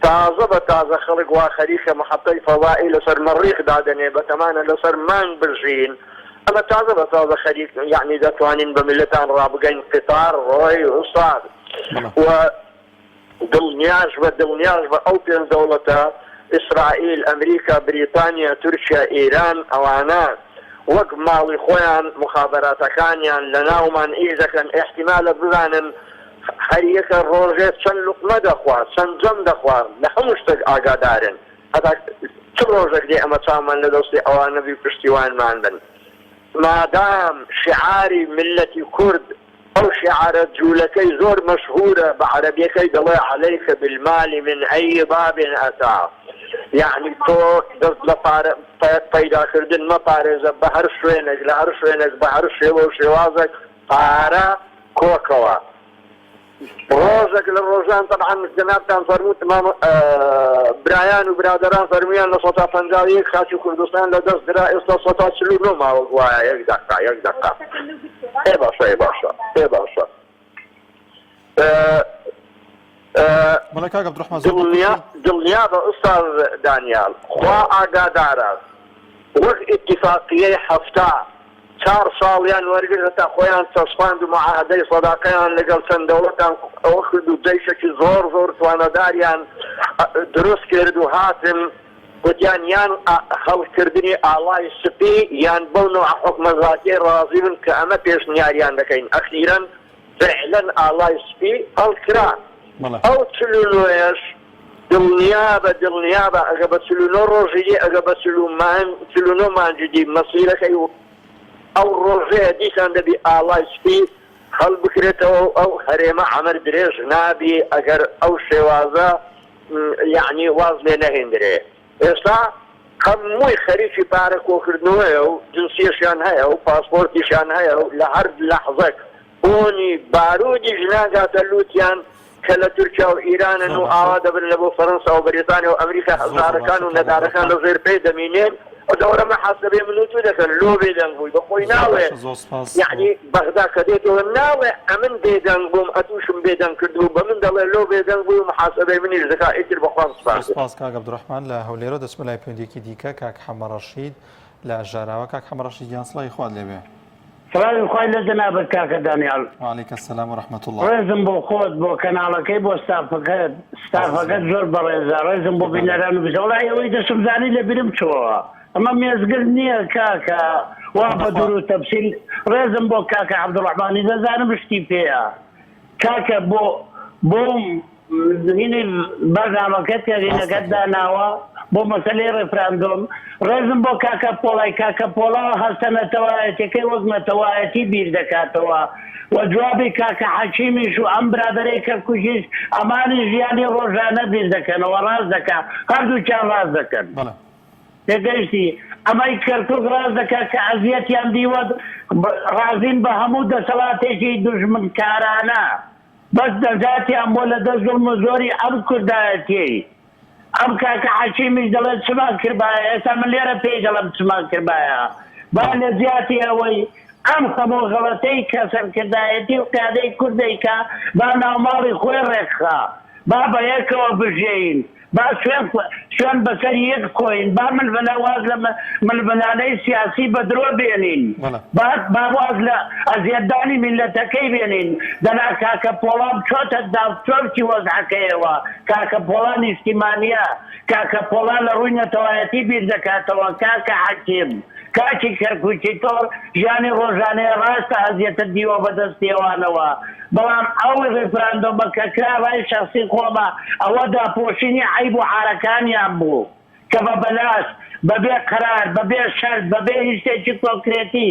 تازة خلق واخريخة محطي فضائي لصر مريخ دادني بتمانا لصر مان برجين أما تازة خريج يعني دتوانين بملتان رابقين قطار روي وصاد ودلنياج أو بين دولة إسرائيل أمريكا بريطانيا تركيا إيران أوانا وق مالي خوان مخابرات كانيان لناومان إذا كان احتمال بلان حريك الروجيت شن لقمة دخوا شن جم دخوا لحمش أقادارن هذا كل روجك دي أما تامان لدوسي أوانا بيبشتوان ما عندن ما دام شعاري ملتي كرد أو شعار جولكي زور مشهورة بعربيكي دلي عليك بالمال من أي باب أتى يعني تو پیدا کردن ما پارێزە بە هەر شوێنێک لە هەر شوێنێک بە هەر شێوە و شێوازێک پارە کۆکەوە ڕۆژێک لە ڕۆژان طبعا جەنابتان فەرمووت برایان و برادەران فەرموویان لە 151 خاچی کوردستان لە دەست درا ئێستا 149 ماوە وایە یەک دەقا ێ باشە دڵنیا بە ئوستاذ دانیال خوا ئاگادارە وەک ئیتیفاقیەی هەفتا 4 ساڵیان وەرگرت تا خۆیان چەسپاند و معاهدەی سەداقەیان لەگەڵ چەند دەوڵەتان ئەوە کرد و دەیشێکی زۆر توانەداریان دروست کرد و هاتن گوتیان یان هەڵکردنی ئاڵای سپی یان بەو نوع حکومەتزاتیە ڕازی بن کە ئەمە پێشنیاریان دەکەین ئەخیرەن فعلەن ئاڵای سپی هەڵکرا ئەو 49 دڵنیا بە ئەگە بە 49 ڕۆژی ئەگە بە 49 مانجدی مەسیرەکەی ئەو ڕۆژەیە دیسان دەبی ئاڵای سپی هەڵ بکرێتەوە ئەو هەرێمە عەمەر درێژ نابی ئەگەر ئەو شێوازە یعنی واز لێ نەهێندرێ. ئێستا هەمووی خەریکی پارە کۆکردنەوەیە و جنسیەشیان هەیە و پاسپۆرتیشان هەیە و لە هەر لەحظەک بۆنی بارودیش ناگاتە لووتیان کە لە تورکیا و ئیرانن و ئاوا دەبن لە بۆ فەڕەنسا و بەریتانیا و ئەمریکا هەزارەکان و نەدارەکان لە زێر پێی دەمینێن و دەورە محاسبەی من و تو دەکەن لۆ بێدەنگ بووی بەخۆی ناوێ یعنی بەغدا کە دێتەوە ناوێ ئەمن بێدەنگ بووم ئەتوشم بێدەنگ کردو بە من دەڵێ لۆ بێدەنگ بووی و محاسبەی منیش دەکا ئیتر بەخوام سپاس کاک عەبدوڕەحمان لە هەولێرە دەچمە لای پەیوەندیەکی دیکە کاک حەمە ڕەشید لە ژاراوە. کاک حەمە ڕەشید گیان سڵی خوات لێبێ. سڵاوی خوای لە جەنابەت کاکە دانیال. وعەلەیکە سەلام وەرەحمەتوڵڵاه. ڕێزم بۆ خۆت بۆ کەناڵەکەی بۆ ستافەکەت زۆر بەڕێزە. ڕێزم بۆ بینەران و بژە وڵای ئەوەی دەسم زانی لە برم چۆوە ئەمە مێزگر نییە کاکە وا بە دوور و تەفسیل. ڕێزم بۆ کاکە عەبدوڕەحمانی دەزانم شتی پێیە کاکە بۆ هینی بەرنامەکەت کەرینەکەت داناوە بۆ مەسەلەی ڕێفراندۆم. ڕێزم بۆ کاکە پۆڵای کاکە پۆڵا هەستەنەتەوایەتەکەی وەک مەتەوایەتی بیر دەکاتەوە و جوابی کاکە حەکیمیش و ئەم برادەرەی کەرکووکیش ئەمانی ژیانی ڕۆژانە بیر دەکەنەوە ڕاست دەکات هەردووکیان ڕاست دەکەن. تێگەیشتی ئەمەی کەرکووک ڕاست دەکات کە ئەزیەتیان دیوە ڕازین بە هەموو دەسەڵاتێکی دوژمنکارانە بەس دەزاتیان بۆ لە دەست زوڵم و زۆری ئەم کوردایەتی. ئەم کاکە حەکیمیش دەڵێت چمان کردبایە ئێستا من لێرە پێی دەڵم چمان کردبایە با لە زیاتی ئەوەی ئەم هەموو غەڵەتەی کە سەرکردایەتی و قیادەی کوردەیکە با ناوماڵی خۆی ڕێکخا با بە یەکەوە بژێین با شوێن بەسەر یەک کۆین با ململانەی سیاسی بە درۆ بێنین با واز لە ئەزیەتدانی میلەتەکەی بێنین. دەنا کاکە پۆڵام چۆتە داوتۆرکی وەزعەکەیەوە کاکە پۆڵان نیشتیمانیە کاکە پۆڵان لە ڕووی نەتەوایەتی بیر دەکاتەوە کاکە حەکیم کاکی کەرکووکی تۆر ژیانی ڕۆژانەیە ڕاستە ئەزیەتە دیوە بەدەستێوانەوە. بەڵام ئەو ڕێفراندۆمە کە کراوای شخصی خۆمە ئەوە داپۆشینی عیب و عارەکانیان بوو کە بە بەلاش بەبێ قەرار بەبێ شەرت بەبێ هیچ شتێکی کۆنکرێتی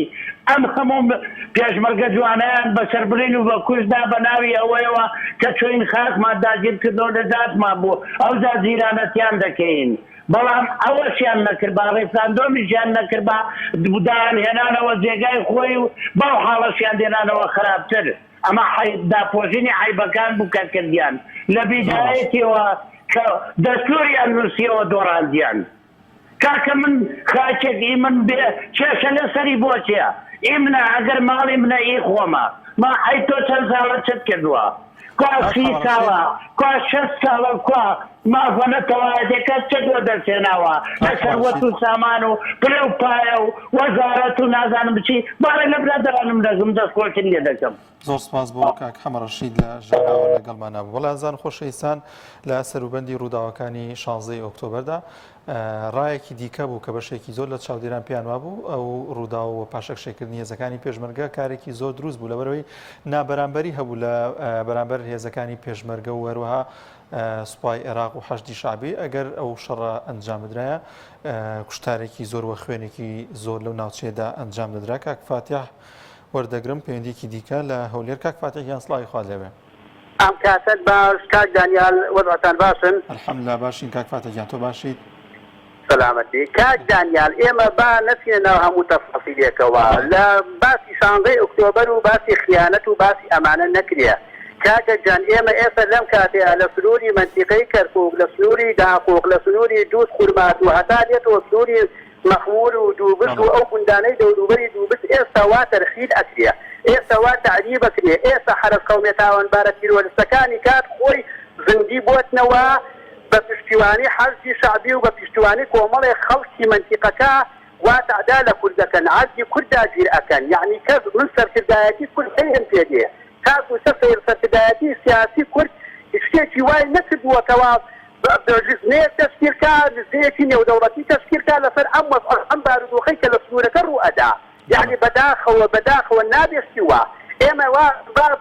ئەم هەموو پێشمەرگە جوانیان بەسەربرین و بە کوژدا بە ناوی ئەوەیەوە کە چۆین خاکمان داگیرکردەوە لە دادمان بوو ئەو زیرانەتیان دەکەین. بەڵام ئەوەشیان نەکرد با ڕێفراندۆمیشیان نەکرد با داهێنانەوە جێگای خۆی و باو حاڵەشیان دێنانەوە خراپتر. ئەمە داپۆژینی عیبەکان بوو کە کردیان لە بیدایەتیەوە کە دەستوریان نووسیەوە دۆڕاندیان. کاکە من خاچێکی من بێ کێشە لەسەری بۆچیە ئیمنە ئەگەر ماڵی منە ئی خۆمە ما ئەی تۆ چەند ساڵە چت کردووە کوا 30 ساڵە کوا 6 ساڵە کوا مافەنەتەوایەتەکە چ دۆ دەچێناوە لە سەروەت و سامان و پلە و پایە و وەزارەت و نازانم بچی باڵێ لە برادەرانم دەگەم دەستخۆشتن لێ دەکەم. زۆر سپاس بۆ کاک حەمە ڕەشید لە ژێراوە لەگەڵمانە بوو. بەڵێنزان خۆشەویستان لە سەروبەندی ڕووداوەکانی 16 ئۆکتۆبەردا ڕایەکی دیکە بوو کە بەشێکی زۆر لە چاودێران پیانوا بوو ئەو ڕوودا و پاشەکشێکردنی هێزەکانی پێشمەرگە کارێکی زۆر دروست بوو لەبەرەوەی نابەرامبەری هەبوو لە بەرامبەر هێزەکانی پێشمەرگە و هەروەها سوپای عێراق و حەشدی شعبی ئەگەر ئەو شەڕە ئەنجام بدرایە کوشتارێکی زۆر وە خوێنێکی زۆر لەو ناوچێدا ئەنجام دەدرا. کاک فاتیح وەردەگرم پەیوەندیێکی دیکە لە هەولێر. کاک فاتیح گیان سڵاوی خوات لێبێ. ئەم کاتت باش کاک دانیال وەزعتان باشن؟ الحەمدوللا باشین کاک فاتیح گیان تۆ باشیت؟ سلامەتی کاک دانیال ئێمە با نەچینەوە هەموو تەفەسیلێکەوە لە باسی 16 ئۆکتۆبەر و باسی خیانەت و باسی ئەمانە نەکرێ. کاکە جان ئێمە ئێستا لەم کاتەیە لە سنووری منتیقەی کەرکووک لە سنووری داقۆق لە سنووری دووس خورمات و هەتا دێتەوە سنووری مەخمور و دووبست و ئەو گوندانەی دەوروبەری دووبست ئێستا وا تەرخید ئەکرێ ئێستا وا تعریب ئەکرێ ئێستا حرس قەومێ تاوانبارە تیرۆریستەکانی کات خۆی زندی بۆتنەوە بە پشتیوانی حەزی شعبی و بە پشتیوانی کۆمەڵی خەڵکی منتیقەکە وا تعدا لە کوردەکەن عەزی کوردا گیر ئەکەن یعنی کەس من سەرکردایەتی کورد هەیەم پێدێ کاکو سەرکردایەتی سیاسی کورد شتێکی وای نەکردووەکەوە نەیەک تەشکیلکە نزیەکی نێودەوڵەتی تەشکیلکە لەسەر ئەم بارودۆخەی کە لە سنوورەکە ڕوو ئەدا یعنی بەداخەوە نابێستیوە ئێمە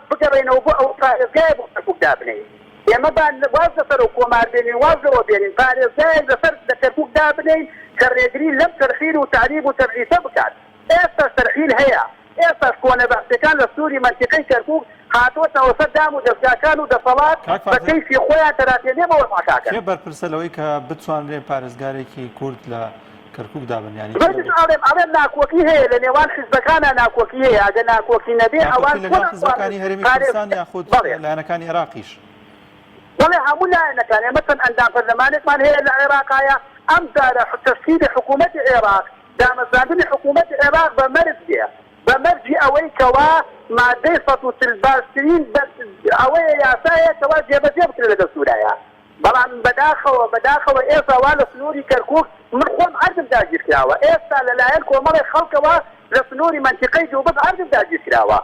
بگەڕێنەوە بۆ ئەو پارێزگای بۆ کەرکووکدا بنین ئێمە واز لەسەر و کۆمار بێنین وازەوە بێنین پارێزگای لەسەر لە کەرکووکدا بنین کە ڕێگری لەم تەرخیر و تعریب و تەبعیسە بکات ئێستا تەرخیر هەیە ئێستا کۆنە بەحثەکان لە سنووری منتیقەی کەرکووک هاتوۆتەوە سەر دام و دەستگاکان و دەسەڵات بە کەیفی خۆیان تەراتێنێ بەوە ماکاکە کێ بەرپرسە لەوەی کە بتوانرێن پارێزگارێکی کورد لە کەرکووک دابن ینی ئەڵێم ناکۆکی هەیە لە نێوان حیزبەکانە ناکۆکی هەیە ئەگە ناکۆکی نەبێ ئەوان حیزبەکانی هەرێمی کوردستان یاخود لایەنەکانی عێراقیش بەڵێ هەموو لایەنەکان مەسەن ئەندام پەرلەمانێکمان هەیە لە عێراقایە ئەم جارە تەشکیلی حکوومەتی عێراق دامەزراندنی حکوومەتی عێراق بە مەرج بێ بە مەرجی ئەوەی کەوا مادەی 130 باشترین ئەوەیە یاسایە کەوا جێبەجێ بکرێت لە دەستورایە بەڵام بەداخەوە ئێستا وا لە سنووری کەرکووک من خۆم عەردم داگیر کراوە ئێستا لەلایەن کۆمەڵی خەڵکەوە لە سنووری منتیقەی دووبەت عەردم داگیر کراوە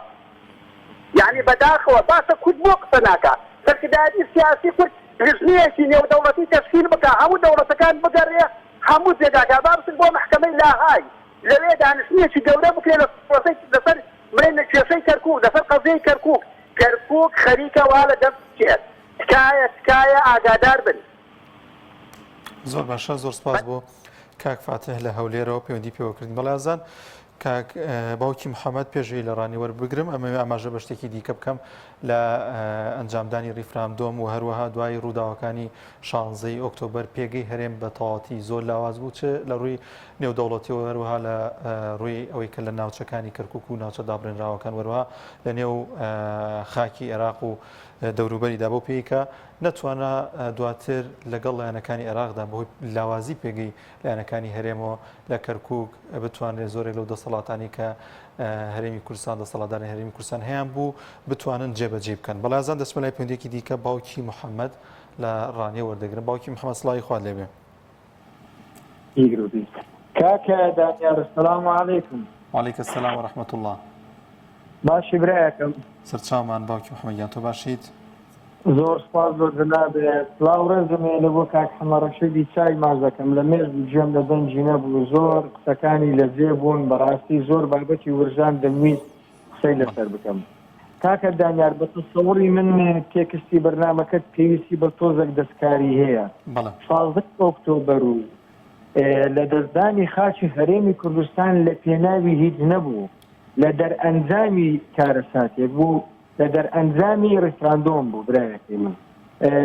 یعنی بەداخەوە باشە کورد بۆ قسە ناکات سەرکردایەتی سیاسی کورد ژنیەکی نێودەوڵەتی تەشکیل بکە هەموو دەوڵەتەکان بگەڕێ هەموو جێگاکە بابسن بۆ محکەمەی لاهای لەوێ دانیشتنیەکی گەورە بکرێت لەسەر مرێنە کێشەی کەرکووک لەسەر قەزەی کەرکووک خەریکە وا لە دەست بچێت تکایە ئاگادار بن زۆر باشە زۆر سپاس بۆ کاک فاتح لە هەولێرەوە پەیوەندی پێوەکردن بەڵێزان کاک باوکی محەممەد پێشەی لە ڕانی وەربگرم ئەمە ئاماژە بە شتێکی دیکە بکەم لە ئەنجامدانی ریفراندۆم و هەروەها دوای ڕووداوەکانی 16 ئۆکتۆبەر پێگەی هەرێم بە تەواتی زۆر لاواز بوو چ لە ڕووی نێودەوڵەتیەوە هەروەها لە ڕووی ئەوەی کە لە ناوچەکانی کەرکووک و ناوچە دابڕێنراوەکان وەروەها لە نێو خاکی عێراق و دەوروبەریدا بۆ پێیکە نەتوانە دواتر لەگەڵ لایەنەکانی عێراقدا بەهۆی لاوازی پێگەی لایەنەکانی هەرێمەوە لە کەرکووک بتوانێت زۆرێک لەو دەسەڵاتانی کە هەرێمی کوردستان دەسەڵاتداری هەرێمی کوردستان هەیەیان بوو بتوانن جێبەجێ بکەن بەڵازان دەچمە لای پەیوەندێکی دیکە باوکی محەممەد لە ڕانیە وەردەگرن باوکی محەممەد سڵاوی خوارد لێبێ کاکە دانیار السلام علیکم وعلیکم السلام ورحمة الله باشی برایەکەم سەرچاومان باوکی محەممەدیان تۆ باشیت زۆر سپاس بۆ جەنابێت سڵاو ڕێزمێ لە بۆ کاک حەمەڕەشیدی چای ماز دەکەم لە مێژ گوێم لە دەنجی نەبوو زۆر قسەکانی لەجێ بوون بەڕاستی زۆر بابەتی ورژان دەمویست قسەی لەسەر بکەم کاکە دانیار بە تەسەووری من تێکستی بەرنامەکەت پێویستی بە تۆزێک دەستکاری هەیە 16 ئۆکتۆبەر و لە دەستدانی خاچی هەرێمی کوردستان لە پێناوی هیچ نەبوو لە دەرئەنجامی کارەساتێک بوو لە دەرئەنجامی ڕیفراندۆم بوو برایەتی من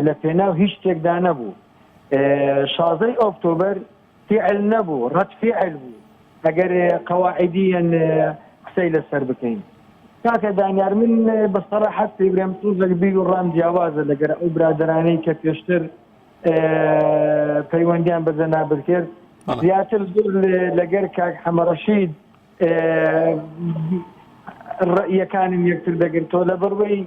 لە پێناو هیچ شتێکدا نەبوو 16 ئۆکتۆبەر فعل نەبوو ڕەت فعل بوو ئەگەر قەواعیدیان قسەی لەسەر بکەین کاکە دانیار من بە سەراحەت پێی برێم تۆزێک بیر و ڕام جیاوازە لەگەر ئەو برادرانەی کە پێشتر پەیوەندیان بە جەنابەت کرد زیاتر زۆر لەگەر کاک حەمەڕەشید ڕەئیەکانم یەکتر دەگرتەوە لە بەروەی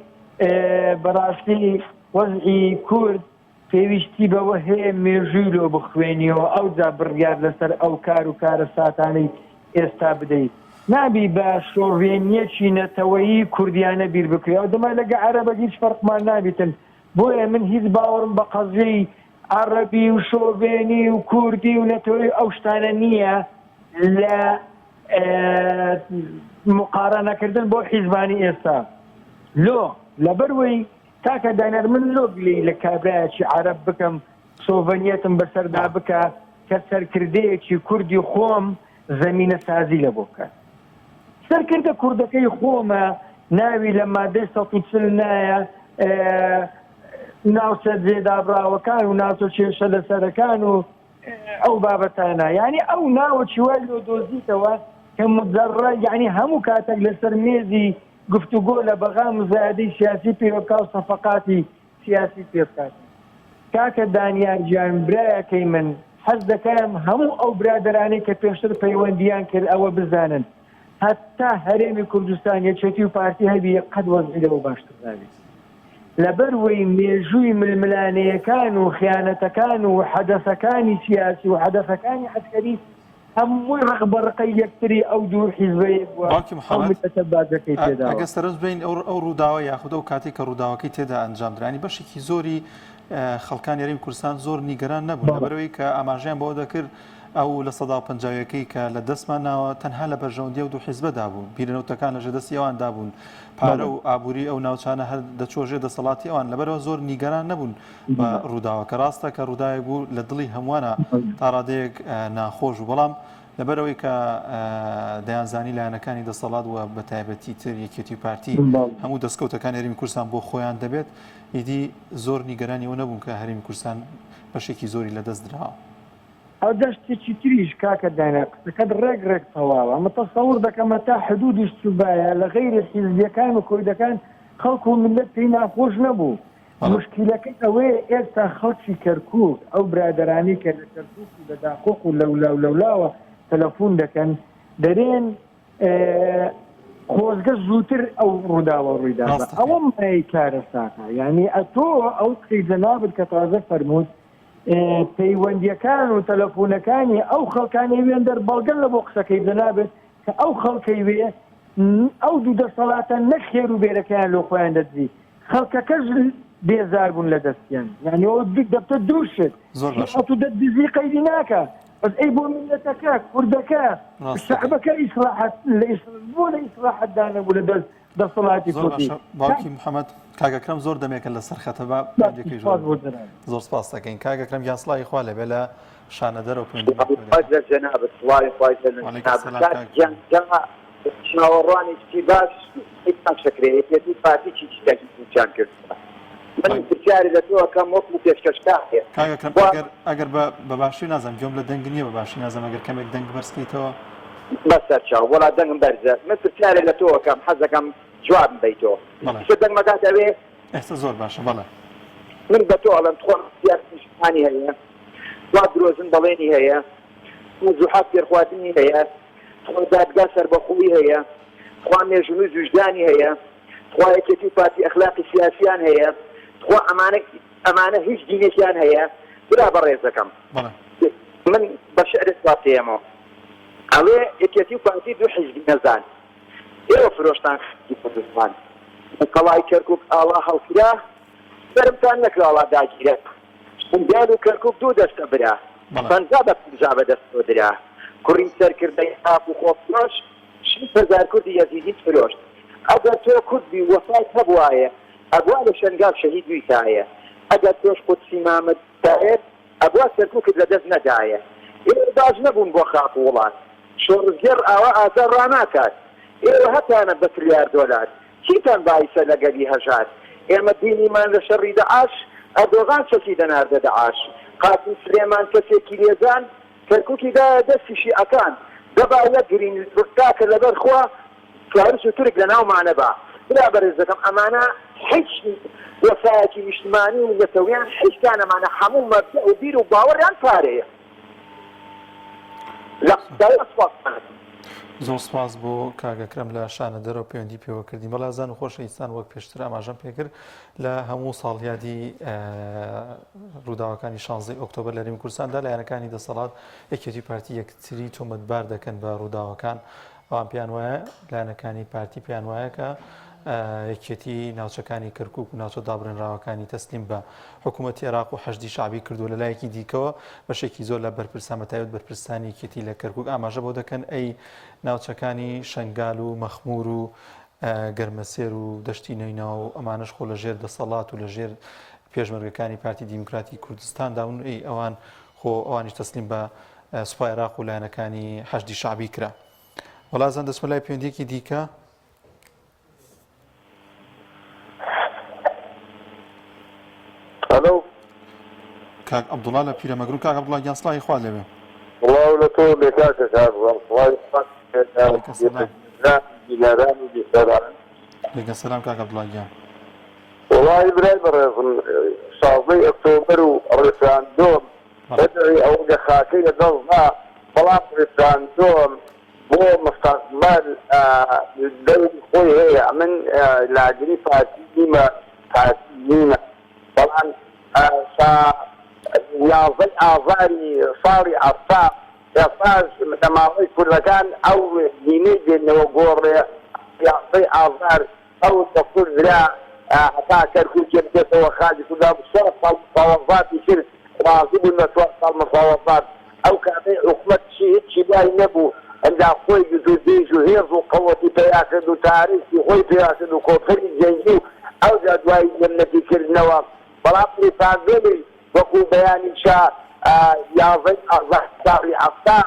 بەڕاستی وەزعی کورد پێویستی بەوە هەیە مێژووی لۆ بخوێنیەوە ئەو جا بڕیار لەسەر ئەو کار و کارە ساتانەی ئێستا بدەیت نابی بە شۆڤێنیەکی نەتەوەیی کوردیانە بیر بکرێەوە دەما لەگە عەرەبە هیچ فەرقمان نابیتن بۆیە من هیچ باوەڕم بە قەزەی عەرەبی و شۆڤێنی و کوردی و نەتەوەی ئەو شتانە نییە لە مقارنەکردن بۆ حیزبانی ئێستا لۆ لەبەروەی تاکە دانەر من لۆ گلەی لە کابرایەکی عەرەب بکەم سۆڤەنیەتم بەسەردا بکە کە سەرکردەیەکی کوردی خۆم زەمینە سازی لە بۆ بکات سەرکردە کوردەکەی خۆمە ناوی لە مادەی 140 نایە ناوچە جێدابراوەکان و ناوچە کێشە لەسەرەکان و ئەو بابەتانە یعنی ئەو ناوە چوای لۆ دۆزیتەوە کە مجەڕە یعنی هەموو کاتێک لەسەر مێزی گفتوگۆ لە بەغا مزایدەی سیاسی پێوەکا و سەفەقاتی سیاسی پێبکات کاکە دانیار گیان برایەکەی من حەز دەکەم هەموو ئەو برادرانەی کە پێشتر پەیوەندیان کرد ئەوە بزانن هەتا هەرێمی کوردستان یەکێتی و پارتی هەبی قەت وەزعی لەوە باشتر نابێت لەبەروەی مێژووی ململانەیەکان و خیانەتەکان و حەدەسەکانی سیاسی و حەدەسەکانی عەسکەری هەمووی ڕقبەڕقەی یەکتری ئەو دوو حیزبەیە ئەگە سەرنج بین ئەو ڕووداوە یاخود ئەو کاتێک کە ڕووداوەکەی تێدا ئەنجامدرانی بەشێکی زۆری خەڵکانی هەرێمی کوردستان زۆر نیگەران نەبوون لەبەرەوەی کە ئاماژیان بۆ دەکرد ئەو لە 150ەکەی کە لە دەستمان ناوە تەنها لە بەرژەوەندی و دوو حیزبەدا بوون پیرەنەوتەکان لەژێ دەستی ئەواندا بوون پارە و ئابووری ئەو ناوچانە هەر دەچۆژێ دەسەڵاتی ئەوان لەبەرەوە زۆر نیگەران نەبوون بە ڕووداوە کە ڕاستە کە ڕووداوێک بوو لە دڵی هەمووانە تا ڕادەیەک ناخۆش و بەڵام لەبەرەوەی کە دەیانزانی لایەنەکانی دەسەڵات وە بە تایبەتی تر یەکێتی پارتی هەموو دەستکەوتەکان هەرێمی کوردستان بۆ خۆیان دەبێت ئیدی زۆر نیگەرانیەوە نەبوون کە هەرێمی کوردستان بەشێکی زۆری لەدەست درراوە. ئەو دەشتێکی تریش کاکە داینا قسەکەت ڕێک تەواوە ئەمە تەسەوور دەکەمە تا حدودیش سوبایە لە غەیری حیزبیەکان و کۆیدەکان خەڵک و ملت پێی ناخۆش نەبوو. مشکلەکەی ئەوەیە ئێستا خەڵکی کەرکووک ئەو برادرانی کە لە کەرکووک و لە داخۆق و لەولاوە تەلەفۆن دەکەن دەرێن خۆزگە زووتر ئەو ڕووداوە ڕوویداوە ئەوە مای کارە ساکە یعنی ئەتۆ ئەو قەی جەنابت کە تازە فەرمووت پەیوەندیەکان و تەلەفۆنەکانی ئەو خەڵکانی وێن دەربەڵگەن لە بۆ قسەکەی جەنابێت کە ئەو خەڵکەی وێ ئەو دوو دەسەڵاتە نەخێر و بێرەکەیان لۆ خۆیان دەدزی خەڵکەکەش بێزار بوون لە دەستیان یعنی ئەو دەبتە دووشت ئەو دەدزی قەیدی ناکە بەس ئەی بۆ میلەتەکە کوردەکە شەعبەکە ئیسلاحات بۆ لە ئیسلاحات دانەبوو لە دەسەڵاتی کوردی. باوکی محەممەد کاگەکرم زۆر دەمێکە لە سەرخەتە بە زۆر سپاس دەکەین کاگەکرم یاسڵی خوا لە بێ لە شانە دەرەوە شناوەڕوانی چی باش شکرێتی پارتی چی چیان کرد من پرسیاری لە تۆ ئەەکەم وەکو پێشکەشکارێ ئەگەر بە باشی نازانم گوێم لە دەنگ نییە بە باشی نازانم ئەگەر کەمێک دەنگ بەرزکەیتەوە بەسەر چاو وەڵا دەنگم بەرزە من پرسیاری لە تۆ ئەەکەم حەزەکەم جواب بدەیتەوە دەنگمەکات ئەوێ ئێستا زۆر باشە بەڵێ من بە تۆ ئەڵم خۆیانی هەیە وا درۆزن بەڵێنی هەیە وزوحات پێرخواتنی هەیە دادگا سەربەخۆیی هەیە خوا مێژون و جوژدانی هەیە خوا یەکێتی پارتی ئەخلاقی سیاسیان هەیە خوا ئەمانە هیچ دینێکیان هەیە برا بەڕێزەکەم من بە شعرت واتێمەوە ئەوێ یەکێتی پارتی دوو حیزبی نەزان ئێوە فرۆشتان خەڵکی کوردستان کەڵای کەرکووک ئاڵا هەڵکرا سەرمتان نەکرا ئاڵا داگیرە دیال و کەرکووک دوو دەستە برا پەنجا بە پنجا بەدەستەوە درا کوڕی سەرکردەی ئاپ و خۆفرۆش 6,000 کوردی یەزیدیت فرۆشت ئەگەر تۆ کوردبی وەفات هەبوایە ئەبوا لە شەنگاو شەهید ویتایە ئەگەر تۆش قودسی مامەد دایێت ئەبوا سەرکووکت لەدەست نەدایە ئێوە باش نەبوون بۆ خاک و وڵات شۆڕزگەر ئاوا ئازار ڕاناکات ئێوە هەتانە بە تریار دۆلار چیتان باعیسە لەگەلی هەژار ئێمە دینیمان لە شەڕی دەعاش ئەردۆغان چەکی دەناردە دەعاش قاسم سلێمان کەسێکی لێزان کەرکووکی دایە دەستی شیعەکان دەبایە گرین ڕستاکە لەبەر خوا فارس و تورک لە ناومانە بە برا بەرز دەکەم ئەمانە هیچ وەسایەکی نیشتمانی و نەتەویان هیچتان ئەمانە هەموو مەبدە و بیر و باوەڕیان پارەیە لە قسەیە سوپاسمان زۆر سپاس بۆ کاگەکرم لە شانە دەرەوە پەیوەندی پێوە کردی بەڵازان و خۆشەویستان وەک پێشتر ئاماژەم پێکرد لە هەموو ساڵیادی ڕووداوەکانی 16 ئۆکتۆبەر لە هەرێمی کوردستاندا لایەنەکانی دەسەڵات یەکێتی پارتی یەکتری تۆمەتبار دەکەن بە ڕووداوەکان ئەوان پێیان وایە لایەنەکانی پارتی پێیان وایە کە یەکێتی ناوچەکانی کەرکووک و ناوچە دابڕێنراوەکانی تەسلیم بە حکوومەتی عێراق و حەشدی شعبی کردو لە لایەکی دیکەوە بەشێکی زۆر لە بەرپرسامەتایەت بەرپرسانی یەکێتی لە کەرکووک ئاماژە بۆ دەکەن ئەی ناوچەکانی شەنگال و مەخمور و گەرمەسێر و دەشتی نەیناو و ئەمانش خۆ لە ژێر دەسەڵات و لە ژێر پێشمەرگەکانی پارتی دیموکراتی کوردستاندا و ئەی ئەوان خۆ ئەوانیش تەسلیم بە سوپای عێراق و لایەنەکانی حەشدی شعبی کرا. وەڵازان دەچمە لای پەیوەندیەکی دیکە. الو کاک عەبدوڵڵا لە پیرەمەگرو کاک عەبدوڵڵا گیانسڵای خوا لێبێ والله لە تۆ بێکاتە بینەران و بیسەران لێگە سەلام کاک عەبدوڵڵا گیان وڵی برای بەڕێزم 16 ئۆکتۆبەر و ڕێساندۆم بەدەی ئەو لە خاکەی لەگەڵنا بەڵام ڕێساندۆم بۆ مستەقبەل دەوری خۆی هەیە من لاگری پارتی نیمە پارتی نیمە بەڵام 11 ئازاری ساڵی ئەفتا پاش لە ماوەی کوردەکان ئەو دینەی دێنەوە گۆڕێ 11 ئازار ئەو دەکوردرا هەتا کەرکووکێ بێتەوە خالی کورددا 4 ساڵ مفاوەضاتی کرد رازی بوون بە 4 ساڵ مفاوەضات ئەو کاتەی حکومەت هیچی لای نەبوو ئەندا خۆی دێژ و هێز و قەوەتی پێیا کرد و تاریخی خۆی پێیا کرد و کۆپەری جەنگی و ئەو جا دوایی جەمنەتیکردنەوە بەڵام وەکو بەیانی شا 11 ئازار ساڵی ئەفتا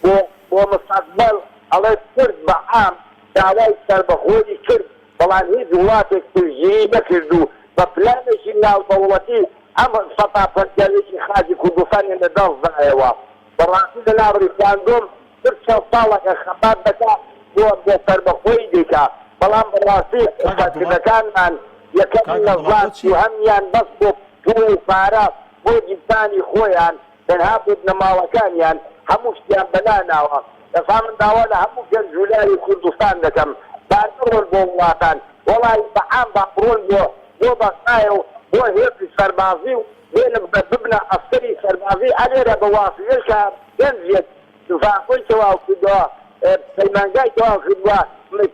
بۆ بۆ مستقبل ئەڵێ کورد بە عام داوای سەربەخۆیی کرد بەڵام هیچ وڵاتێک پشتگیری نەکرد و بە پلانێکی ناودەوڵەتی ئەم سەتا پەرگەلێکی خاجی کوردستانی لەدەستدایەوە بەڕاستی لە ناو ڕیفراندۆم تر چەند ساڵێکە خەبات دەکات بۆ سەربەخۆیی دیکە بەڵام بەڕاستی خەرکردەکانمان یەکەم نەزات و هەمیان بەس بۆ پوڵ پارە بۆ گیرسانی خۆیان تەنها بۆ بنەماڵەکانیان هەموو شتیان بەلاناوە دەفا من داوا لە هەموو گەنجولاری کوردستان دەکەم بارڕۆن بۆ وڵاتان وەڵی بەعام با بڕۆن بۆ بەسایە و بۆ هێرسی سەربازی و بێنم ببنە ئەفسەری سەربازی ئەلێرە بە واسیلەکە گەنجێت دفاعۆی تەواو کردووە پەیمانگای تەواو کردووە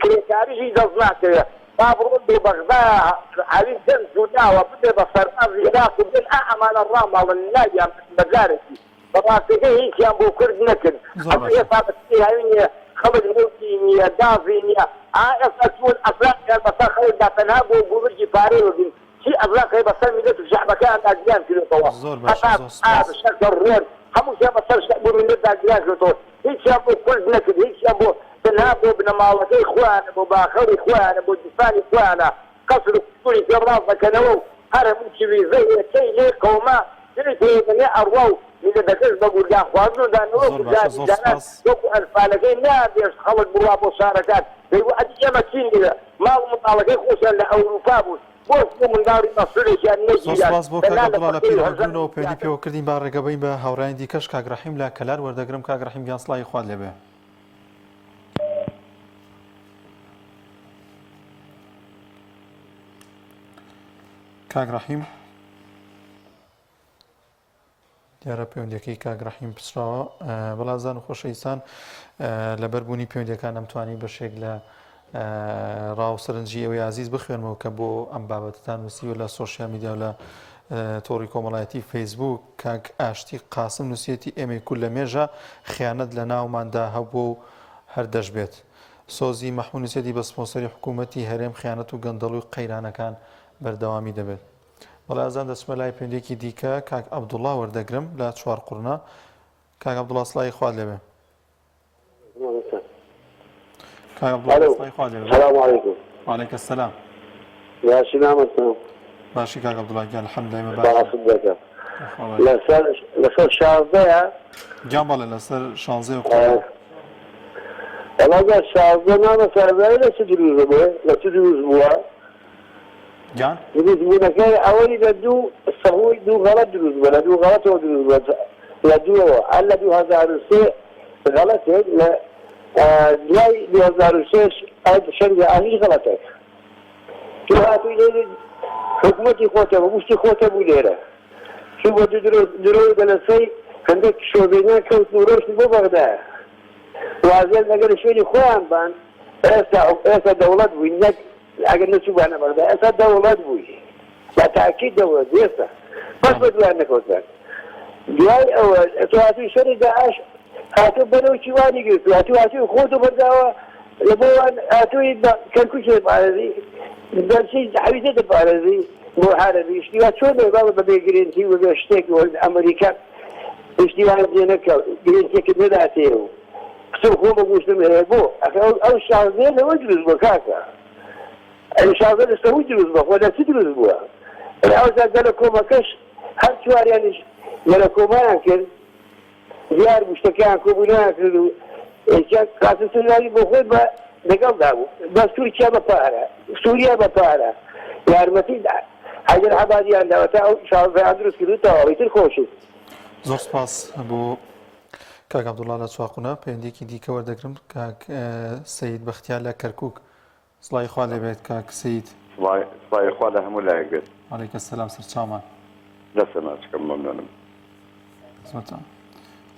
کرێکاریشی دەست ناکەوێت با بڕۆن بۆ بەغدا عەلی گەنج و ناوە بدێ بە سەربازی عێراق و بێن ئەمانە ڕاماڵن ناویان بەجارێکی بەڕاستیەکەی هیچیان بۆ کورد نەکرد ئەمە ئێستا بەستی هاوینیە خەڵک نوتی نییە دازی نییە ئێستا چون ئەفراقیان بەسەر خەڵکدا تەنها بۆ گوڵرجی پارەی وەبین چی ئەفراقی بەسەر میلەت و شەعبەکاندا گیان کردێتەوە هەتا شەکە ڕۆن هەمووشیان بەسەر بوروندەدا گیان کردەوە هیچیان بۆ کورد نەکرد هیچیان بۆ تەنها بۆ بنەماڵەکەی خۆیانە بۆ باخەڵی خۆیانە بۆ جیسانی خۆیانە قەسر و کوتوری پێڕاز دەکەنەوە و هەر هەموو چیویزەی یەکەی لێ قەوما دێنێ ئەڕوا و میلە دەکەش بە گورگان خواردن و دانەوە گورگان وەکو ئەلفالەکەی نابێش خەڵک بڕوا بۆ شارەکان دەیگو ئەدی ئێمە چین لێ ماڵ منداڵەکەی خۆشیان لە ئەوروپا بوون بۆ منداڵی مەسئولێکیان نەگیران سپاس بۆ کاک عەبدوڵڵا لە پێیوەندبوونەوە پەیوەندی پێوە کردین با ڕێگەبەین بە هاوڕایان دیکەش کاک ڕەحیم لە کەلار وەردەگرم کاک ڕەحیم گیان سڵاوی خوات لێبێ کاک ڕەحیم دیارە پەیوەندیەکەی کاک ڕەحیم پچراوە بەڵازان و خۆشەویستان لەبەربوونی پەیوەندیەکان نەمتوانی بەشێک لە ڕاوسەرنجی ئەوەی عزیز بخوێنمەوە کە بۆ ئەم بابەتتان نووسیوە لە سۆشیال میدیا و لە تۆڕی کۆمەڵایەتی فەیسبوک کاک ئاشتی قاسم نووسێتی ئێمەی کول لە مێژە خیانەت لە ناوماندا هەبوو و هەر دەشبێت سۆزی مەحموود نووسێتی بە سپۆنسەری حکوومەتی هەرێم خیانەت و گەندەڵی و قەیرانەکان بەردەوامی دەبێت بەڵێ ئازان دەچمە لای پەیوەندێکی دیکە کاک عەبدوڵڵا وەردەگرم لە چوار قوڕنا کاک عەبدوڵڵا سڵاوی خوات لێبێ کاک عەبدوڵڵا سڵاوی خوات لێبێ سلام علیکم وعلیکم السلام باشی نامەتەوە باشی کاک عەبدوڵڵا گیان الحەمدولillah باشت دەکەم لەسەر شازدەیە گیان بەڵێ لەسەر شانزەی وەڵا شازدە نامە سەربایی لە چ دروست بووە لە چ دروست بووە گیان دروستبوونەکەی ئەوەی لە دوو سەهۆی دوو غەڵەت دروست بووە لە دوو غەڵەتەوە دروست بووە لە دووەوە هەر لە 2003 غەڵەتێک لە دوای 2006 شەنگە ئاهی غەڵەتێک تو هاتووی لێ حکوومەتی خۆتە بە گوشتی خۆتە بوو لێرە چوو بۆ درۆی بەلەسەی هەندێک شۆبێنیان کەوت و ڕۆشتی بۆ بەغدایە وازێر لەگەر شوێنی خۆیان بان ئێستا دەوڵەت بووین نەک ئەگەر نەچووبانە بەغدا ئێستا دەوڵەت بووی بە تاکید دەوڵەت ئێستا بەس بە دوایان نەکەوتان دوای ئەوە تۆ هاتووی شەری داعش هاتوو بەرەو چیوانی گرت هاتووی خۆتو بەرداوە لە بۆوان هاتووی کەرکوچێ پارێزی دەرچی حەویزە دەپارێزی بۆ عەرەبی شتیوا چۆن بێباڵ بەبێ گرنتی وەبێ شتێک ئەمریکا شتیوان جێنەکە گرنتێکت نەداتێ و قسم خۆ بە گوشتم هەیە بۆ ئەو شازدەیە لەوە دروست بووە کاکە ئەو شازدە لە سەهۆی دروست بووە خۆ لە چی دروست بووە ئەوزا گەلە کۆمەکەش هەر چواریانیش گەلە کۆمایان کرد دیار گوشتەکەیان کۆبوونیان کرد و کاسەسەلاری بۆ خۆی بە لەگەڵدا بوو بەس تورکیا بە پارە سووریا بە پارە یارمەتی حەیدەر عەبادیان داوە تا ئەو شازدەیان دروست کردوتەوە ئەوەیتر خۆشت زۆر سپاس بۆ کاک عەبدوڵڵا لە چواقونە پەیوەندێکی دیکە وەردەگرم کاک سەید بەختیار لە کەرکووک سڵاوی خوا لێبێت کاک سەید سڵاوی خوا لە هەموو لایەکت عەلەیکە السەلام سەرچاومان دەستە ناچکەم مەمنونم زۆرتان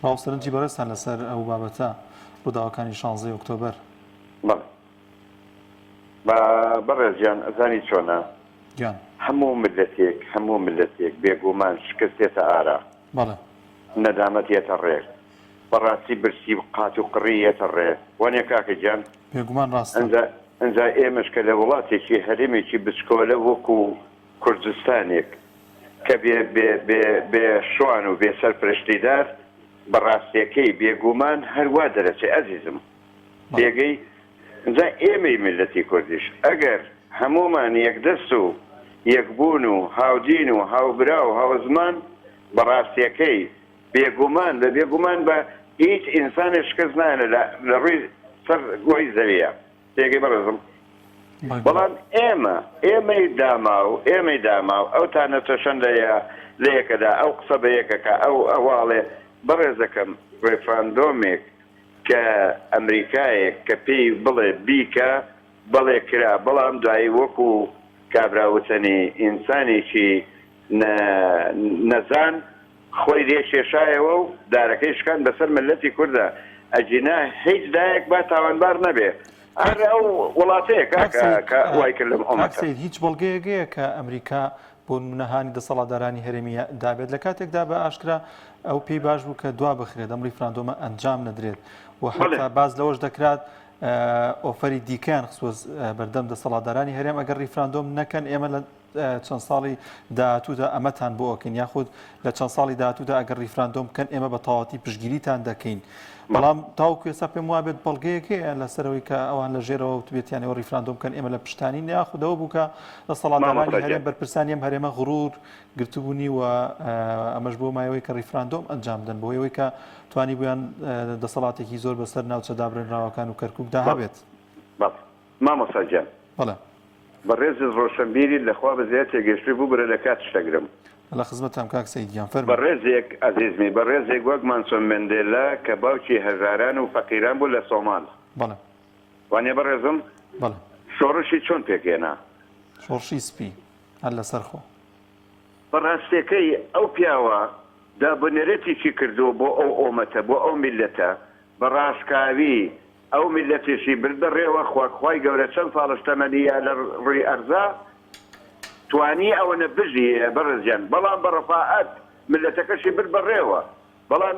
ڕاوسەرنجی بەڕێستان لەسەر ئەو بابەتە ڕووداوەکانی 16 ئۆکتۆبەر بەڕێزیان ئەزانی چۆنە گیان هەموو ملەتێک بێگومان شکستێتە ئارا بەڵێ نەدامەتێتە ڕێک بەڕاستی برسی قات و قڕیەتە ڕێ وانێ کاکە گیان بێگومان ڕاستە ئەنجا ئێمەش کە لە وڵاتێکی هەرێمێکی بچکۆلە وەکو کوردستانێک کە بێ شوان و بێ سەرپرشتیدار بەڕاستیەکەی بێگومان هەروە دەرەچێ ئەزیزم بێگەی جا ئێمەی ملەتی کوردیش ئەگەر هەمومان یەکدەست و یەکبوون و هاودین و هاوبرا و هاوزمان بەڕاستیەکەی بێگومان لە بێگومان بە هیچ ئینسانێک شکست نانە لە ڕووی سەر گۆی زەویە تێگەی بەڕێزم بەڵام ئێمەی داما و ئەو تانەتە شەندەیە لە یەکەدا ئەو قسە بە یەکەکە ئەو ئەواڵێ بەڕێزەکەم ڕێفراندۆمێک کە ئەمریکایەک کە پێی بڵێ بیکە بەڵێ کرا بەڵام دوایی وەکو کابراوتنی ئینسانێکی نەزان خۆی لێ شێشایەوە و دارەکەی شکان بەسەر ملەتی کووردە ئەجینا هیچ دایەک با تاوانبار نەبێ هەر ئەو وڵاتەیە کە وای کرد لەم ئۆمەتە هیچ بەڵگەیەکەیە کە ئەمریکا بۆ نمونەهانی دەسەڵاتدارانی هەرێمی دابێت لە کاتێکدا بە ئاشکرا ئەو پێی باش بوو کە دوا بخرێت ئەم ریفراندۆمە ئەنجام نەدرێت و حتا باز لەوەش دەکرات ئۆفەری دیکەیان خصوص بەردەم دەسەڵاتدارانی هەرێم ئەگەر ریفراندۆم نەکەن ئێمە لە چەند ساڵی داهاتوودا ئەمەتان بۆ ئۆکەین یاخود لە چەند ساڵی داهاتوودا ئەگەر ریفراندۆم بکەن ئێمە بە تەواوەتی پشتگیریتان دەکەین بەڵام تاوەکو ئێستا پێم وابێت بەڵگەیەکەیە لەسەرەوەی کە ئەوان لە ژێرەوە وتبێتیانەوە ریفراندۆم بکەن ئێمە لە پشتانی یاخودەوە بوو کە دەسەڵاتدارانی هەرێم بەرپرسانی ئەم هەرێمە غڕور گرتبوونی و ئەمەش بۆ مایەوەی کە ریفراندۆم ئەنجام بدەن بۆ ئەوەی کە توانی بوویان دەسەڵاتێکی زۆر بەسەر ناوچە دابرێنراوەکان و کەرکووکدا هەبێت مامۆستا گیان بەڵێ بەڕێز ڕۆشنبیری لەخوا بەزیات تێگەشتری بوو برە لە کات شتەگرم لە خزمەتام کاک سەیدیان فەرموو بەڕێزێک ئەزیزمی بەڕێزێک وەک مانسۆن مەندێلا کە باوکی هەزاران و فەقیران بوو لە سۆمال بەڵێ وانێ بەڕێزم بەڵێ شۆڕشی چۆن پێکێنا شۆڕشی سپی هەر لەسەر خۆ بەڕاستیەکەی ئەو پیاوە دابنێرەتێکی کردو بۆ ئەو ئۆمەتە بۆ ئەو میلەتە بە ڕاستکاوی ئەو میلەتێکی بردە ڕێوە خواخوای گەورە چەند ساڵش تەمەنیە لە ڕووی ئەرزا توانی ئەوەنە بژی بەڕێزیان بەڵام بە ڕەفاعەت ملەتەکەشی برد بەڕێوە بەڵام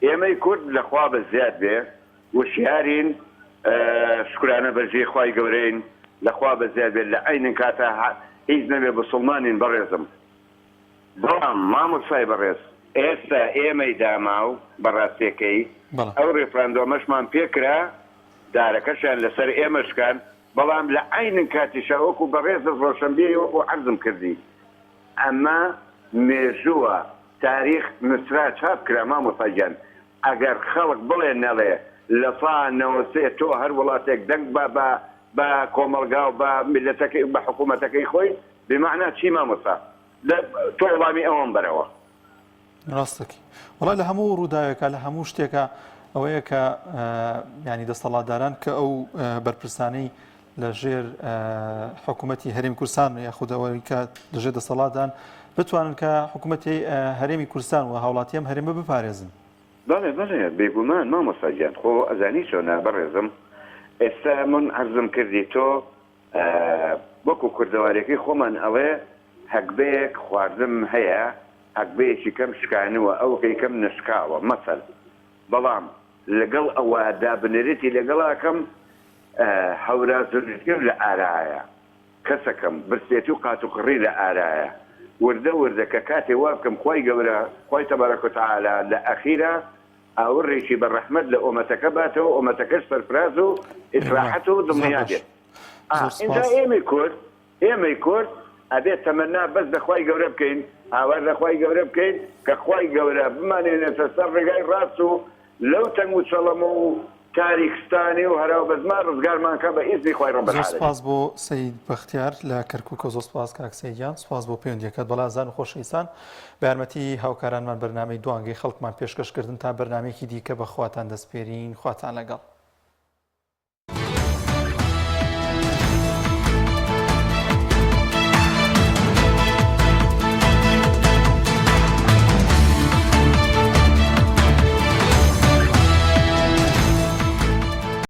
ئێمەی کورد لەخوا بە زیاد بێ وشیارین شکرانە بەژێ خوای گەورەین لەخوا بە زیاد بێت لە عینن کاتە هیچ نەبێ بسڵمانین بەڕێزم بەڵام مامۆسای بەڕێز ئێستا ئێمەی داما و بەڕاستیەکەی ئەو ڕێفراندۆمەشمان پێکرا دارەکەشیان لەسەر ئێمەشکان بەڵام لە عینن کاتیشە وەکو بەڕێز ڕۆشنبیری وەکو عەرزم کردی ئەمە مێژووە تاریخ نووسرا چاپ کرا مامۆستاگیان ئەگەر خەڵک بڵێ نەڵێ لە ساڵ 93 تۆ هەر وڵاتێک دەنگ بە کۆمەڵگا و بە میلەتەکەی بە حکوومەتەکەی خۆی بمعنە چی مامۆستا تۆ وەڵامی ئەوەم بەرەوە ڕاستەکی وەڵای لە هەموو ڕووداوێکە لە هەموو شتێکە ئەوەیە کە ینی دەسەڵاتداران کە ئەو بەرپرسانەی لە ژێر حکوومەتی هەرێمی کوردستان یاخودەوەی کە لەژێر دەسەڵاتدان بتوانن کە حکوومەتی هەرێمی کوردستان و هاوڵاتی ئەم هەرێمە بپارێزن بەڵێ بێگومان مامۆستاگیان خۆ ئەزانی چۆنە بەڕێزم ئێستا من عەرزم کردی تۆ وەکو کوردەوارێکی خۆمان ئەوێ هەکبەیەک خواردم هەیە هەکبەیەکی کەم شکانوە ئەوەکەی کەم نشکاوە مەسەل بەڵام لەگەڵ ئەوە دابنێرێتی لەگەڵاکەم هەورازر لە ئارایە کەسەکەم برسێتی و قاتوقڕی لە ئارایە وردە کە کاتێ وا بکەم خی گەورە خی تەبارەک و تەعالا لە ئەخیرە ئاوڕێکی بە ڕەحمەت لە ئۆمەتەکە باتەوە ئۆمەتەکەش سەرفراز و ئیسراحەت و دڵنیا بێت اینجا ئێمەی کورد ئەبێت تەمەنا بەس دەخوای گەورە بکەین هاوار دەخوای گەورە بکەین کە خوای گەورە بمانێنێتە سەر ڕێگای ڕاست و لەو تەنگ و چەڵەمە و تاریخستانی و هەراو بەزمان ڕزگارمانکە بە ئیزنی خوای ڕەب العالەمین. سپاس بۆ سەید بەختیار لە کەرکووک و زۆر سپاس کاک سەیدیان سپاس بۆ پەیوەندیەکەت بەڵازان و خۆشەویستان بە یارمەتی هاوکارانمان بەرنامەی دوانگەی خەڵکمان پێشکەشکردن تا بەرنامەیەکی دیکە بە خواتان دەسپێرین خواتان لەگەڵ.